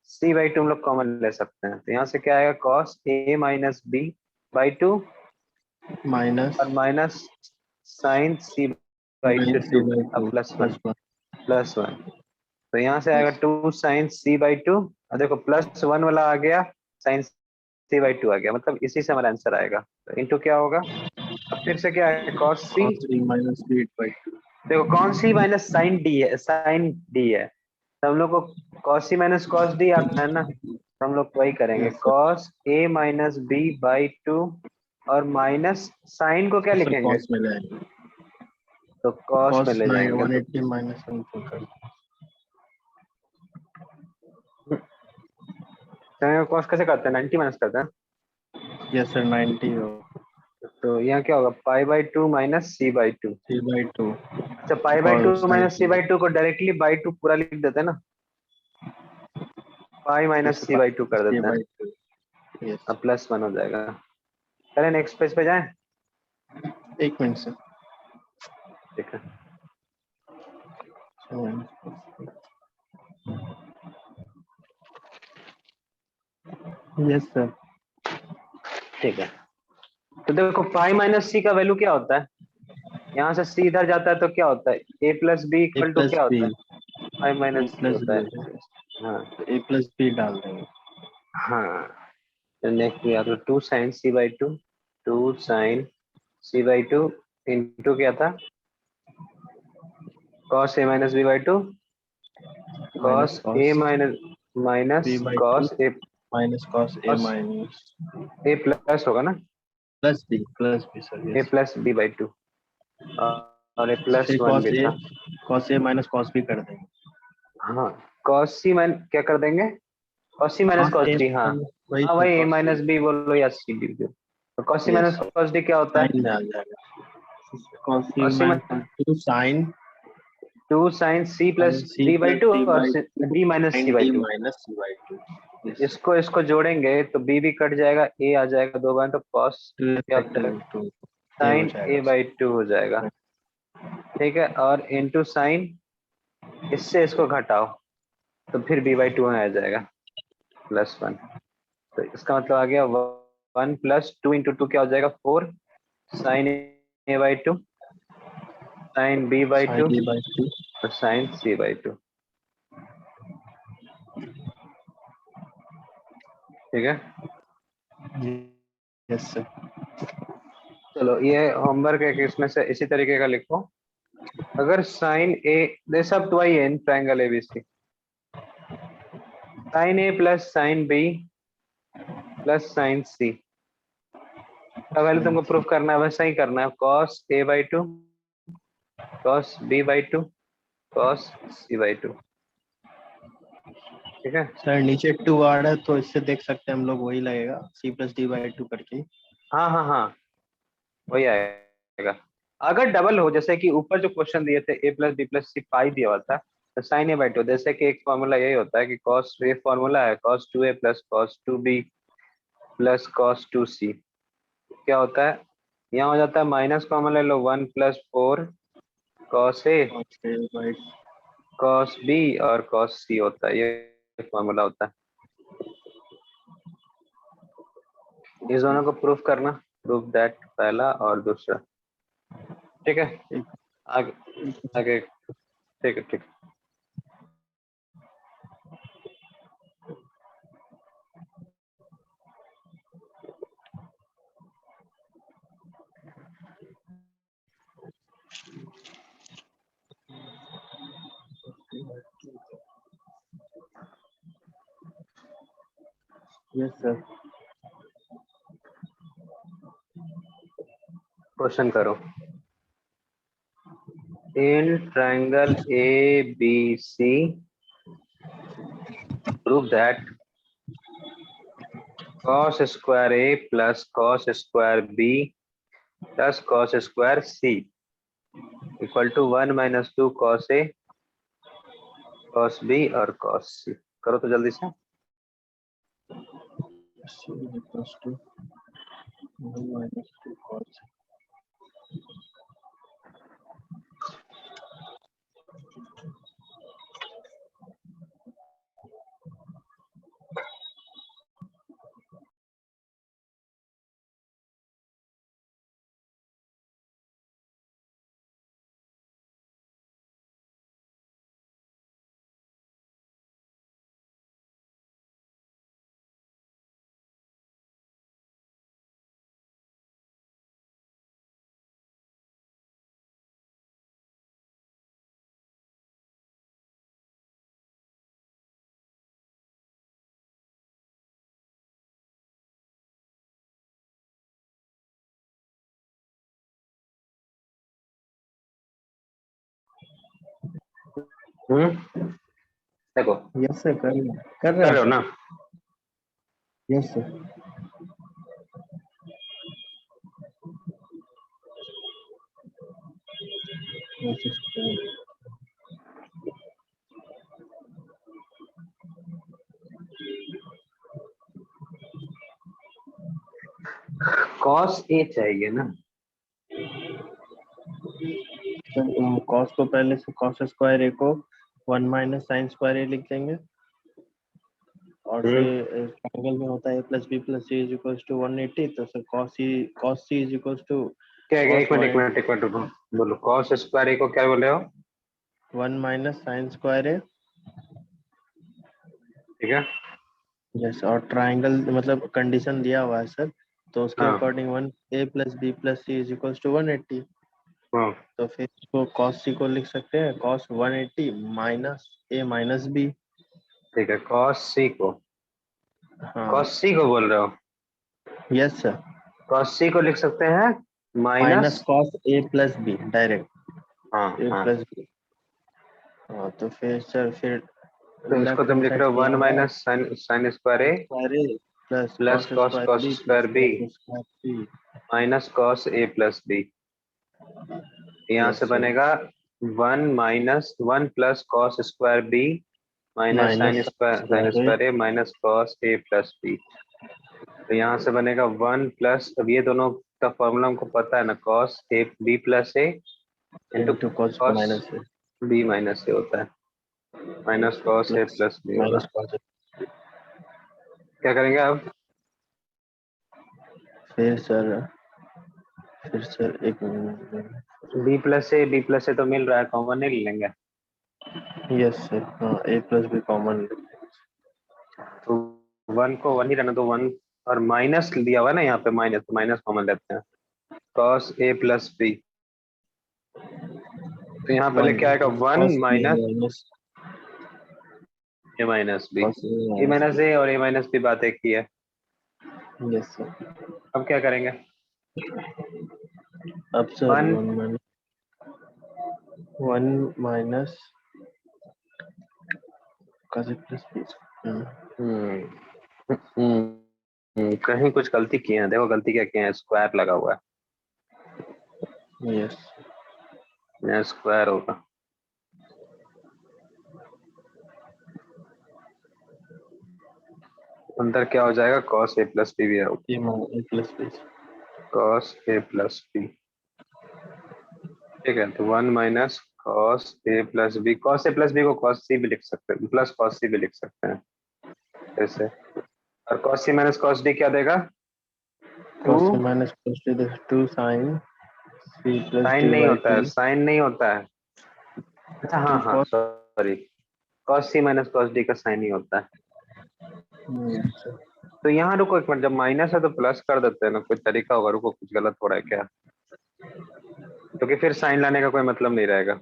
सी बाई 2 हम लोग कॉमन ले सकते हैं। तो यहाँ से क्या आएगा cos A minus B by 2 minus और minus sine C by sin c 2 by अब 2 प्लस 1 plus 1। प्लस 1। तो यहाँ से आएगा यस 2 साइन सी बाई 2 और देखो प्लस 1 वाला आ गया साइन सी बाई 2 आ गया मतलब इसी से हमारा आंसर आएगा। तो इंटू क्या होगा अब फिर से क्या है cos C cos c minus b by 2। देखो कौन सी माइनस साइन डी है साइन डी है तो हम लोग को कॉस सी माइनस कॉस डी आता है ना तो हम लोग वही करेंगे yes sir. Cos A minus B by 2 और माइनस साइन को क्या सर लिखेंगे cos में लाएंगे। तो कॉस cos में ले जाएंगे। 180 minus 1 कर। तो कॉस कैसे करते हैं 90 माइनस करते हैं। यस सर 90 हो। तो यहाँ क्या होगा pi by 2 minus C by 2। c by 2 अच्छा pi by 2 cos minus C 90। By 2 को डायरेक्टली बाई 2 पूरा लिख देते हैं ना पाई यस माइनस सी बाई 2 कर c देते by हैं 2। यस अब प्लस 1 हो जाएगा। चले नेक्स्ट पेज पे जाएं। एक मिनट सर। ठीक है यस सर। ठीक है। तो देखो पाई माइनस सी का वैल्यू क्या होता है यहाँ से सी इधर जाता है तो क्या होता है a plus b a equal to plus क्या b होता है pi a minus c plus होता b है। हाँ a plus b डाल देंगे। हाँ तो नेक्स्ट या तो 2 sine C by 2 2 sine C by 2 into क्या था cos A minus B by 2 minus cos cos A minus minus b by 2 cos A minus cos a cos minus A plus होगा ना plus b sir. A yes plus B by 2 और ये plus फिर 1 भी था। Cos ए minus cos B कर देंगे। हाँ कॉस सी माइन क्या कर देंगे, cos C minus cos cos A D. हाँ वही हाँ तो वही ए कॉस माइनस बी बोलो या सी बी, तो कॉस सी माइनस यस कॉस डी क्या होता है? साइन में आ जाएगा। Cos c cos C minus 2 sine 2 sine C plus c d by plus two d और by d minus c sine by d two. Minus C by 2 yes इसको इसको जोड़ेंगे तो बी भी कट जाएगा, ए आ जाएगा दो बार, तो कॉस 2 क्या होता है, 2 ये हो साइन ए जाएगा। बाई टू हो जाएगा। ठीक है, और इनटू साइन, इससे इसको घटाओ तो फिर बी बाई टू आ जाएगा प्लस 1। तो इसका मतलब आ गया 1 प्लस 2 इंटू 2 क्या हो जाएगा 4 sine A by two sine B by sine two D by 2 और साइन सी बाई टू। ठीक है, यस सर। चलो ये होमवर्क है कि इसमें से इसी तरीके का लिखो। अगर साइन ए, दे सब तो वही है in triangle ABC, sine A plus sine b plus sine c, पहले तुमको प्रूफ करना है, वैसा ही करना है, cos A by two cos B by two cos C by two. ठीक है, सर नीचे 2 आ रहा है तो इससे देख सकते हैं हम लोग, वही लगेगा सी प्लस डी बाई 2 करके। हाँ हाँ हाँ वही आएगा। अगर डबल हो, जैसे कि ऊपर जो क्वेश्चन दिए थे ए प्लस बी प्लस सी पाई दिया हुआ था, तो साइन ए बाई टू, जैसे कि एक फॉर्मूला यही होता है कि कॉस, ये फॉर्मूला है cos two a plus cos two b plus cos two c, क्या होता है, यहाँ हो जाता है माइनस कॉमन ले लो 1 plus 4 cos A cos B और कॉस सी होता है, ये फॉर्मूला होता है। इस दोनों को प्रूफ करना, प्रूफ दैट पहला और दूसरा। ठीक है, आगे आगे, ठीक है ठीक है। Yes sir. क्वेश्चन करो। In triangle A B C prove that cos square A plus cos square B plus cos square C equal to 1 minus 2 cos A cos B और cos सी। करो तो जल्दी से। देखो यस सर कर रहे कर रहे हो हैं। ना। Yes sir. cos ए चाहिए ना, कॉस को पहले से कॉस स्क्वायर ए को 1 माइनस साइन स्क्वायर ए लिख देंगे, और फिर ट्रायंगल में होता है a plus B plus C is equal to 180, तो sir cos C is equal to क्या है, कॉस एक मिनट एक मिनट एक मिनट रुको, बोलो cos स्क्वायर ए को क्या बोले हो? 1 माइनस साइन स्क्वायर ए। ठीक है, यस, और ट्रायंगल मतलब कंडीशन दिया हुआ है सर, तो उसके हाँ according 1 a plus B plus C is equal to 180, हाँ तो फिर इसको कॉस सी को लिख सकते हैं cos 180 minus a minus B. ठीक है, cos सी को, हाँ cos सी को बोल रहे हो, यस सर। cos सी को लिख सकते हैं माइनस माइनस, कॉस ए प्लस बी डायरेक्ट, हाँ ए हाँ, प्लस बी। हाँ तो फिर सर फिर तो इसको लेफ्ट तुम हैंड लिख साइड रहे हो किया वन हुआ है minus sine square a square A plus plus cos cos square cos b square plus b cos square b. Minus cos A plus b. यहाँ से यस सर, बनेगा one minus one plus cos square b minus minus sine square a square a minus cos A plus b. तो यहाँ से बनेगा one plus, अब ये दोनों का फॉर्मूला हमको पता है ना, cos a b plus a into into cos cos minus a. B minus a होता है, माइनस यस सर, कॉस ए प्लस प्लस बी होगा। Minus cos. क्या करेंगे अब? फिर सर एक मिनट। बी प्लस ए तो मिल रहा है, कॉमन नहीं ले लेंगे? यस सर, हाँ ए प्लस बी कॉमन। तो वन को वन ही रहना, तो वन और माइनस दिया हुआ है ना यहाँ पे, माइनस, तो माइनस कॉमन लेते हैं, कॉस ए प्लस बी। तो यहाँ पहले वन क्या आएगा, one cos A minus minus a minus b. Cos a a minus minus a और ए माइनस बी बात एक ही है। बी। Yes sir. अब क्या करेंगे? अब sir one, one minus cos ए प्लस बी। कहीं कुछ गलती किए हैं, देखो गलती क्या किए हैं, स्क्वायर लगा हुआ यस है, यहाँ स्क्वायर होगा। अंदर क्या हो जाएगा, कॉस ए प्लस बी भी है, a plus b. Cos A plus B. ठीक है, तो वन माइनस कॉस ए प्लस बी, कॉस ए प्लस बी को कॉस सी भी लिख सकते हैं, प्लस कॉस सी भी लिख सकते हैं ऐसे। और कॉस सी माइनस कॉस डी क्या देगा, टू। कॉस ए माइनस कॉस डी 2 साइन सी प्लस साइन डी नहीं बाई होता 2। है, साइन नहीं होता है। अच्छा हाँ तो हाँ, कॉस सॉरी, कॉस सी माइनस कॉस डी का साइन नहीं होता है। तो यहाँ रुको एक मिनट, जब माइनस है तो प्लस कर देते हैं ना, कोई तरीका होगा, रुको कुछ गलत हो रहा है क्या, क्योंकि फिर साइन लाने का कोई मतलब नहीं रहेगा।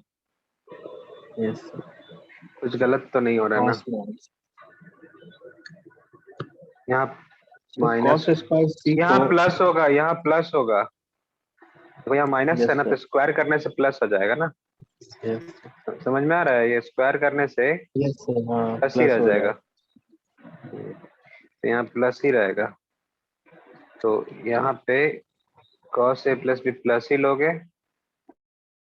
यस कुछ गलत तो नहीं हो रहा है ना कॉस यहाँ, माइनस, कॉस स्क्वायर सी यहाँ को। प्लस होगा, यहाँ प्लस होगा, तो यहाँ माइनस है यस ना, तो सर, स्क्वायर करने से प्लस हो जाएगा ना। यस समझ में आ रहा है, ये स्क्वायर करने से यस सर, हाँ प्लस ही प्लस रह हो जाएगा, जाएगा। तो यहाँ प्लस ही रहेगा। तो यहाँ पे cos ए प्लस बी प्लस ही लोगे,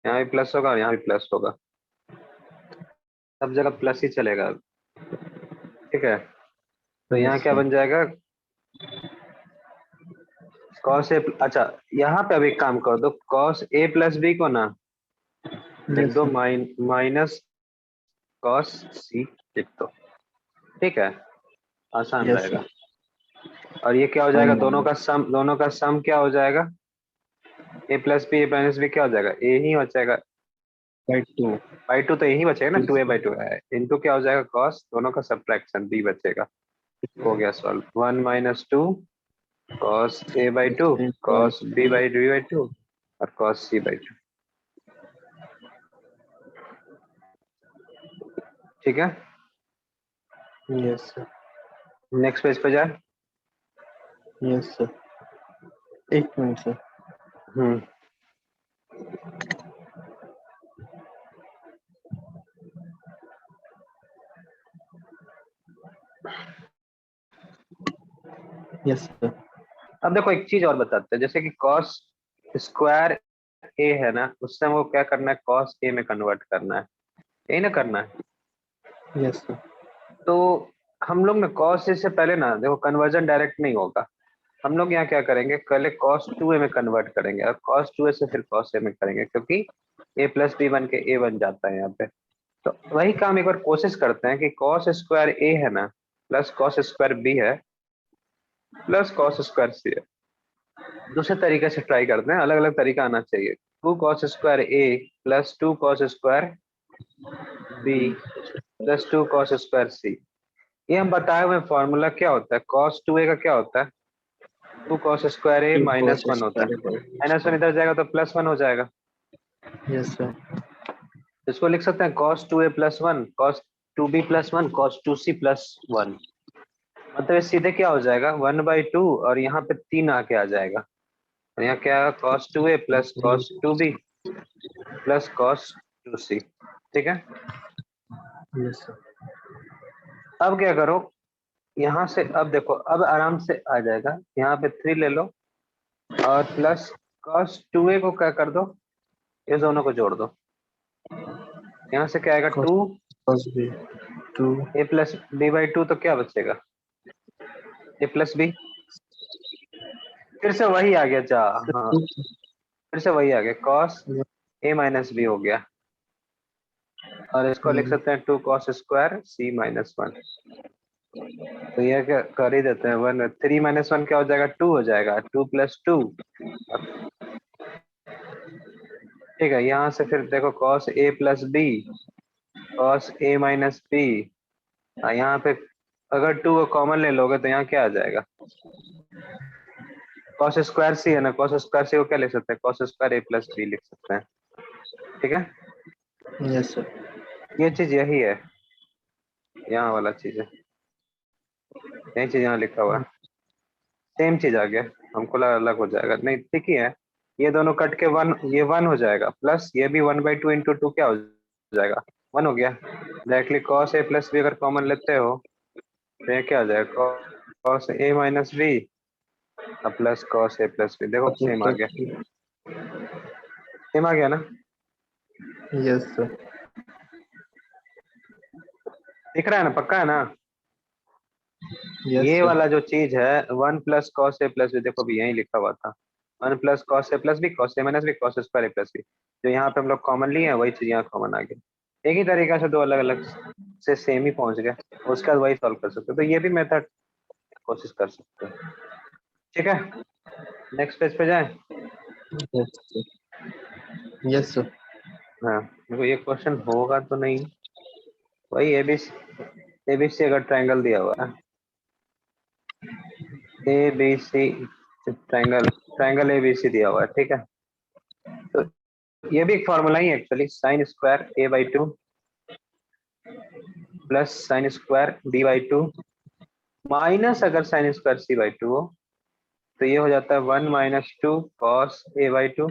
यहाँ भी प्लस होगा और यहाँ भी प्लस होगा, सब जगह प्लस ही चलेगा। ठीक है, तो यहाँ यस क्या सर, बन जाएगा, cos ए, अच्छा यहाँ पे अब एक काम कर दो, cos ए प्लस बी को ना लिख यस दो सर, माइनस cos सी लिख दो। ठीक है, आसान यस रहेगा। सर। और ये क्या हो जाएगा, वन माइनस दोनों का सम क्या हो जाएगा, ए प्लस बी ए माइनस बी क्या हो जाएगा, ए ही बचेगा, बाई 2। बाई टू तो यही बचेगा ना, टू ए बाई टू है, इंटू क्या हो जाएगा, कॉस, दोनों का सब्ट्रैक्शन बी बचेगा। हो गया solve, one minus two cos A by two cos B by two और कॉस सी बाई टू। ठीक है, यस सर, नेक्स्ट पेज पे जाए। यस सर, एक minute sir. Hmm, yes sir, अब देखो एक चीज और बताते हैं, जैसे कि कॉस स्क्वायर ए है ना, उससे हमको क्या करना है, कॉस ए में कन्वर्ट करना है, यही ना करना है। यस सर, तो हम लोग ना कॉस ए से पहले ना, देखो कन्वर्जन डायरेक्ट नहीं होगा, हम लोग यहाँ क्या करेंगे, पहले cos 2a में कन्वर्ट करेंगे और cos 2a से फिर cos a में करेंगे, क्योंकि a प्लस बी बन के a बन जाता है यहाँ पे। तो वही काम एक बार कोशिश करते हैं कि cos स्क्वायर a है ना, प्लस cos स्क्वायर b है, प्लस cos स्क्वायर c है। दूसरे तरीके से ट्राई करते हैं, अलग अलग तरीका आना चाहिए। 2 cos square a plus 2 cos square b plus 2 cos square c, ये हम बताए हुए फॉर्मूला क्या होता है, cos 2a का क्या होता है, 2 cos स्क्वायर ए 2 माइनस cos 1 होता है, स्क्वायर। माइनस 1 इधर जाएगा तो प्लस 1 हो जाएगा। यस सर, इसको लिख सकते हैं cos 2a plus 1 cos 2b plus 1 cos 2c plus 1, मतलब ये सीधे क्या हो जाएगा 1/2 और यहाँ पे 3 आके आ जाएगा, और यहाँ क्या है cos 2a plus cos 2b plus cos 2c। ठीक है, यस सर। अब क्या करो, यहाँ से अब देखो, अब आराम से आ जाएगा, यहाँ पे 3 ले लो और प्लस cos 2a को क्या कर दो, ये दोनों को जोड़ दो। यहाँ से क्या आएगा 2 cos b 2 a plus b by 2, तो क्या बचेगा a प्लस b। फिर से वही आ गया जा, हाँ फिर से वही आ गया, cos a माइनस बी हो गया, और इसको लिख सकते हैं 2 cos स्क्वायर c माइनस 1। तो ये क्या कर ही देते हैं, 1 3 माइनस 1 क्या हो जाएगा, 2 हो जाएगा, 2 प्लस 2। ठीक है, यहाँ से फिर देखो cos a plus B cos a minus B, यहाँ पे अगर 2 को कॉमन ले लोगे तो यहाँ क्या आ जाएगा, cos स्क्वायर c है ना, cos स्क्वायर c को क्या लिख सकते हैं, cos square a plus B लिख सकते हैं। ठीक है, यस सर। ये चीज यही है, यहाँ वाला चीज है, यही चीज यहाँ लिखा हुआ है, सेम चीज आ गया, हमको लगा अलग हो जाएगा, नहीं ठीक ही है। ये दोनों कट के 1, ये 1 हो जाएगा, प्लस ये भी 1/2 इंटू 2 क्या हो जाएगा, 1 हो गया। Directly cos a plus B अगर कॉमन लेते हो तो ये क्या आ जाएगा, cos a minus B plus cos a plus B. देखो सेम आ गया, सेम आ गया ना, यस सर। दिख रहा है ना, पक्का है ना। यस ये सर। वाला जो चीज है 1 plus cos a plus B, देखो भी यही लिखा हुआ था, 1 plus cos a plus B cos a minus B cos square a plus B, जो यहाँ पे हम लोग कॉमन लिए हैं वही चीज यहाँ कॉमन आ गया। एक ही तरीका से दो अलग अलग से सेम ही पहुंच गया, उसके बाद वही सॉल्व कर सकते हो, तो ये भी मेथड कोशिश कर सकते हो। ठीक है, नेक्स्ट पेज पे जाए। Yes sir. हाँ देखो, ये क्वेश्चन होगा तो नहीं, वही एबीसी अगर ट्रायंगल दिया हुआ है, एबीसी ट्रायंगल एबीसी दिया हुआ है, ठीक है, तो ये भी एक फॉर्मूला ही है actually, sine square a by 2 plus sine square b by 2 minus अगर साइन स्क्वायर c बाई 2 हो तो ये हो जाता है 1 minus 2 cos a by 2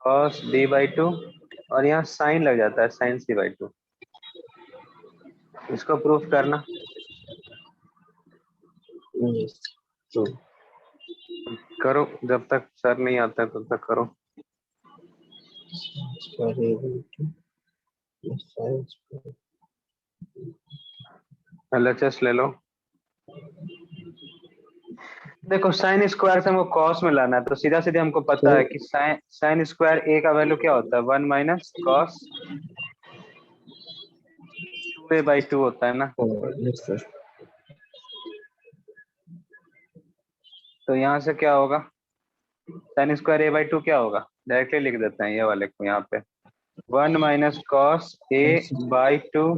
cos b by 2, और यहाँ साइन लग जाता है साइन c बाई 2। इसको प्रूफ करना, तो करो, जब तक सर नहीं आता है तब तक करो। LHS ले लो। देखो साइन स्क्वायर से हमको कॉस में लाना है, तो सीधा सीधा हमको पता है कि साइन स्क्वायर a का वैल्यू क्या होता है, 1 माइनस कॉस 2a बाई 2 होता है ना। Yes sir. तो यहाँ से क्या होगा, साइन स्क्वायर a बाई 2 क्या होगा, डायरेक्टली लिख देते हैं ये वाले को यहाँ पे, 1 minus cos a by 2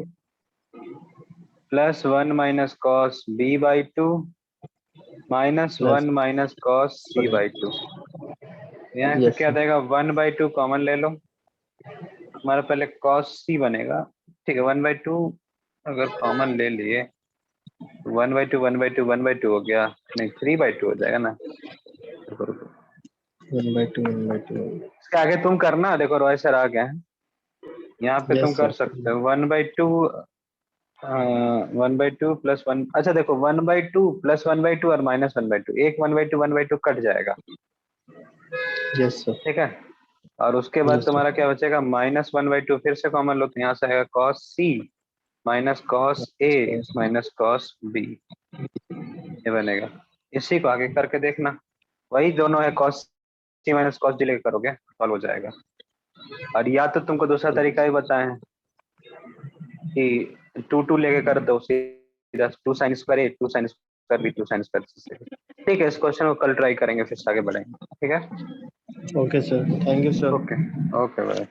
plus 1 minus cos b by 2 minus 1 minus cos c by 2। यहाँ से क्या देगा, 1/2 कॉमन ले लो, हमारा पहले cos c बनेगा, ठीक है, 1/2 अगर कॉमन ले लिए 1/2 1/2 1/2 हो गया, नहीं 3/2 हो जाएगा ना। 1/2 इसके आगे तुम करना, देखो रॉय सर आ गए हैं, यहाँ पे तुम कर सकते हो 1/2 1/2 प्लस 1, अच्छा देखो 1/2 प्लस 1/2 और माइनस 1/2, एक 1/2 कट जाएगा। Yes sir. ठीक है, और उसके बाद तुम्हारा क्या बचेगा, माइनस 1/2 फिर से कॉमन लो, तो यहाँ से आएगा cos c minus cos a minus cos b, ये बनेगा। इसी को आगे करके देखना, वही दोनों है, cos c minus cos d लेके करोगे सॉल्व हो जाएगा। और या तो तुमको दूसरा तरीका ही बताए हैं कि 2 लेके कर दो सीधा, 2 sine square a 2 sine square b 2 sine square c। ठीक है, इस क्वेश्चन को कल ट्राई करेंगे, फिर आगे बढ़ेंगे। ठीक है, okay sir, thank you sir. Okay okay bye.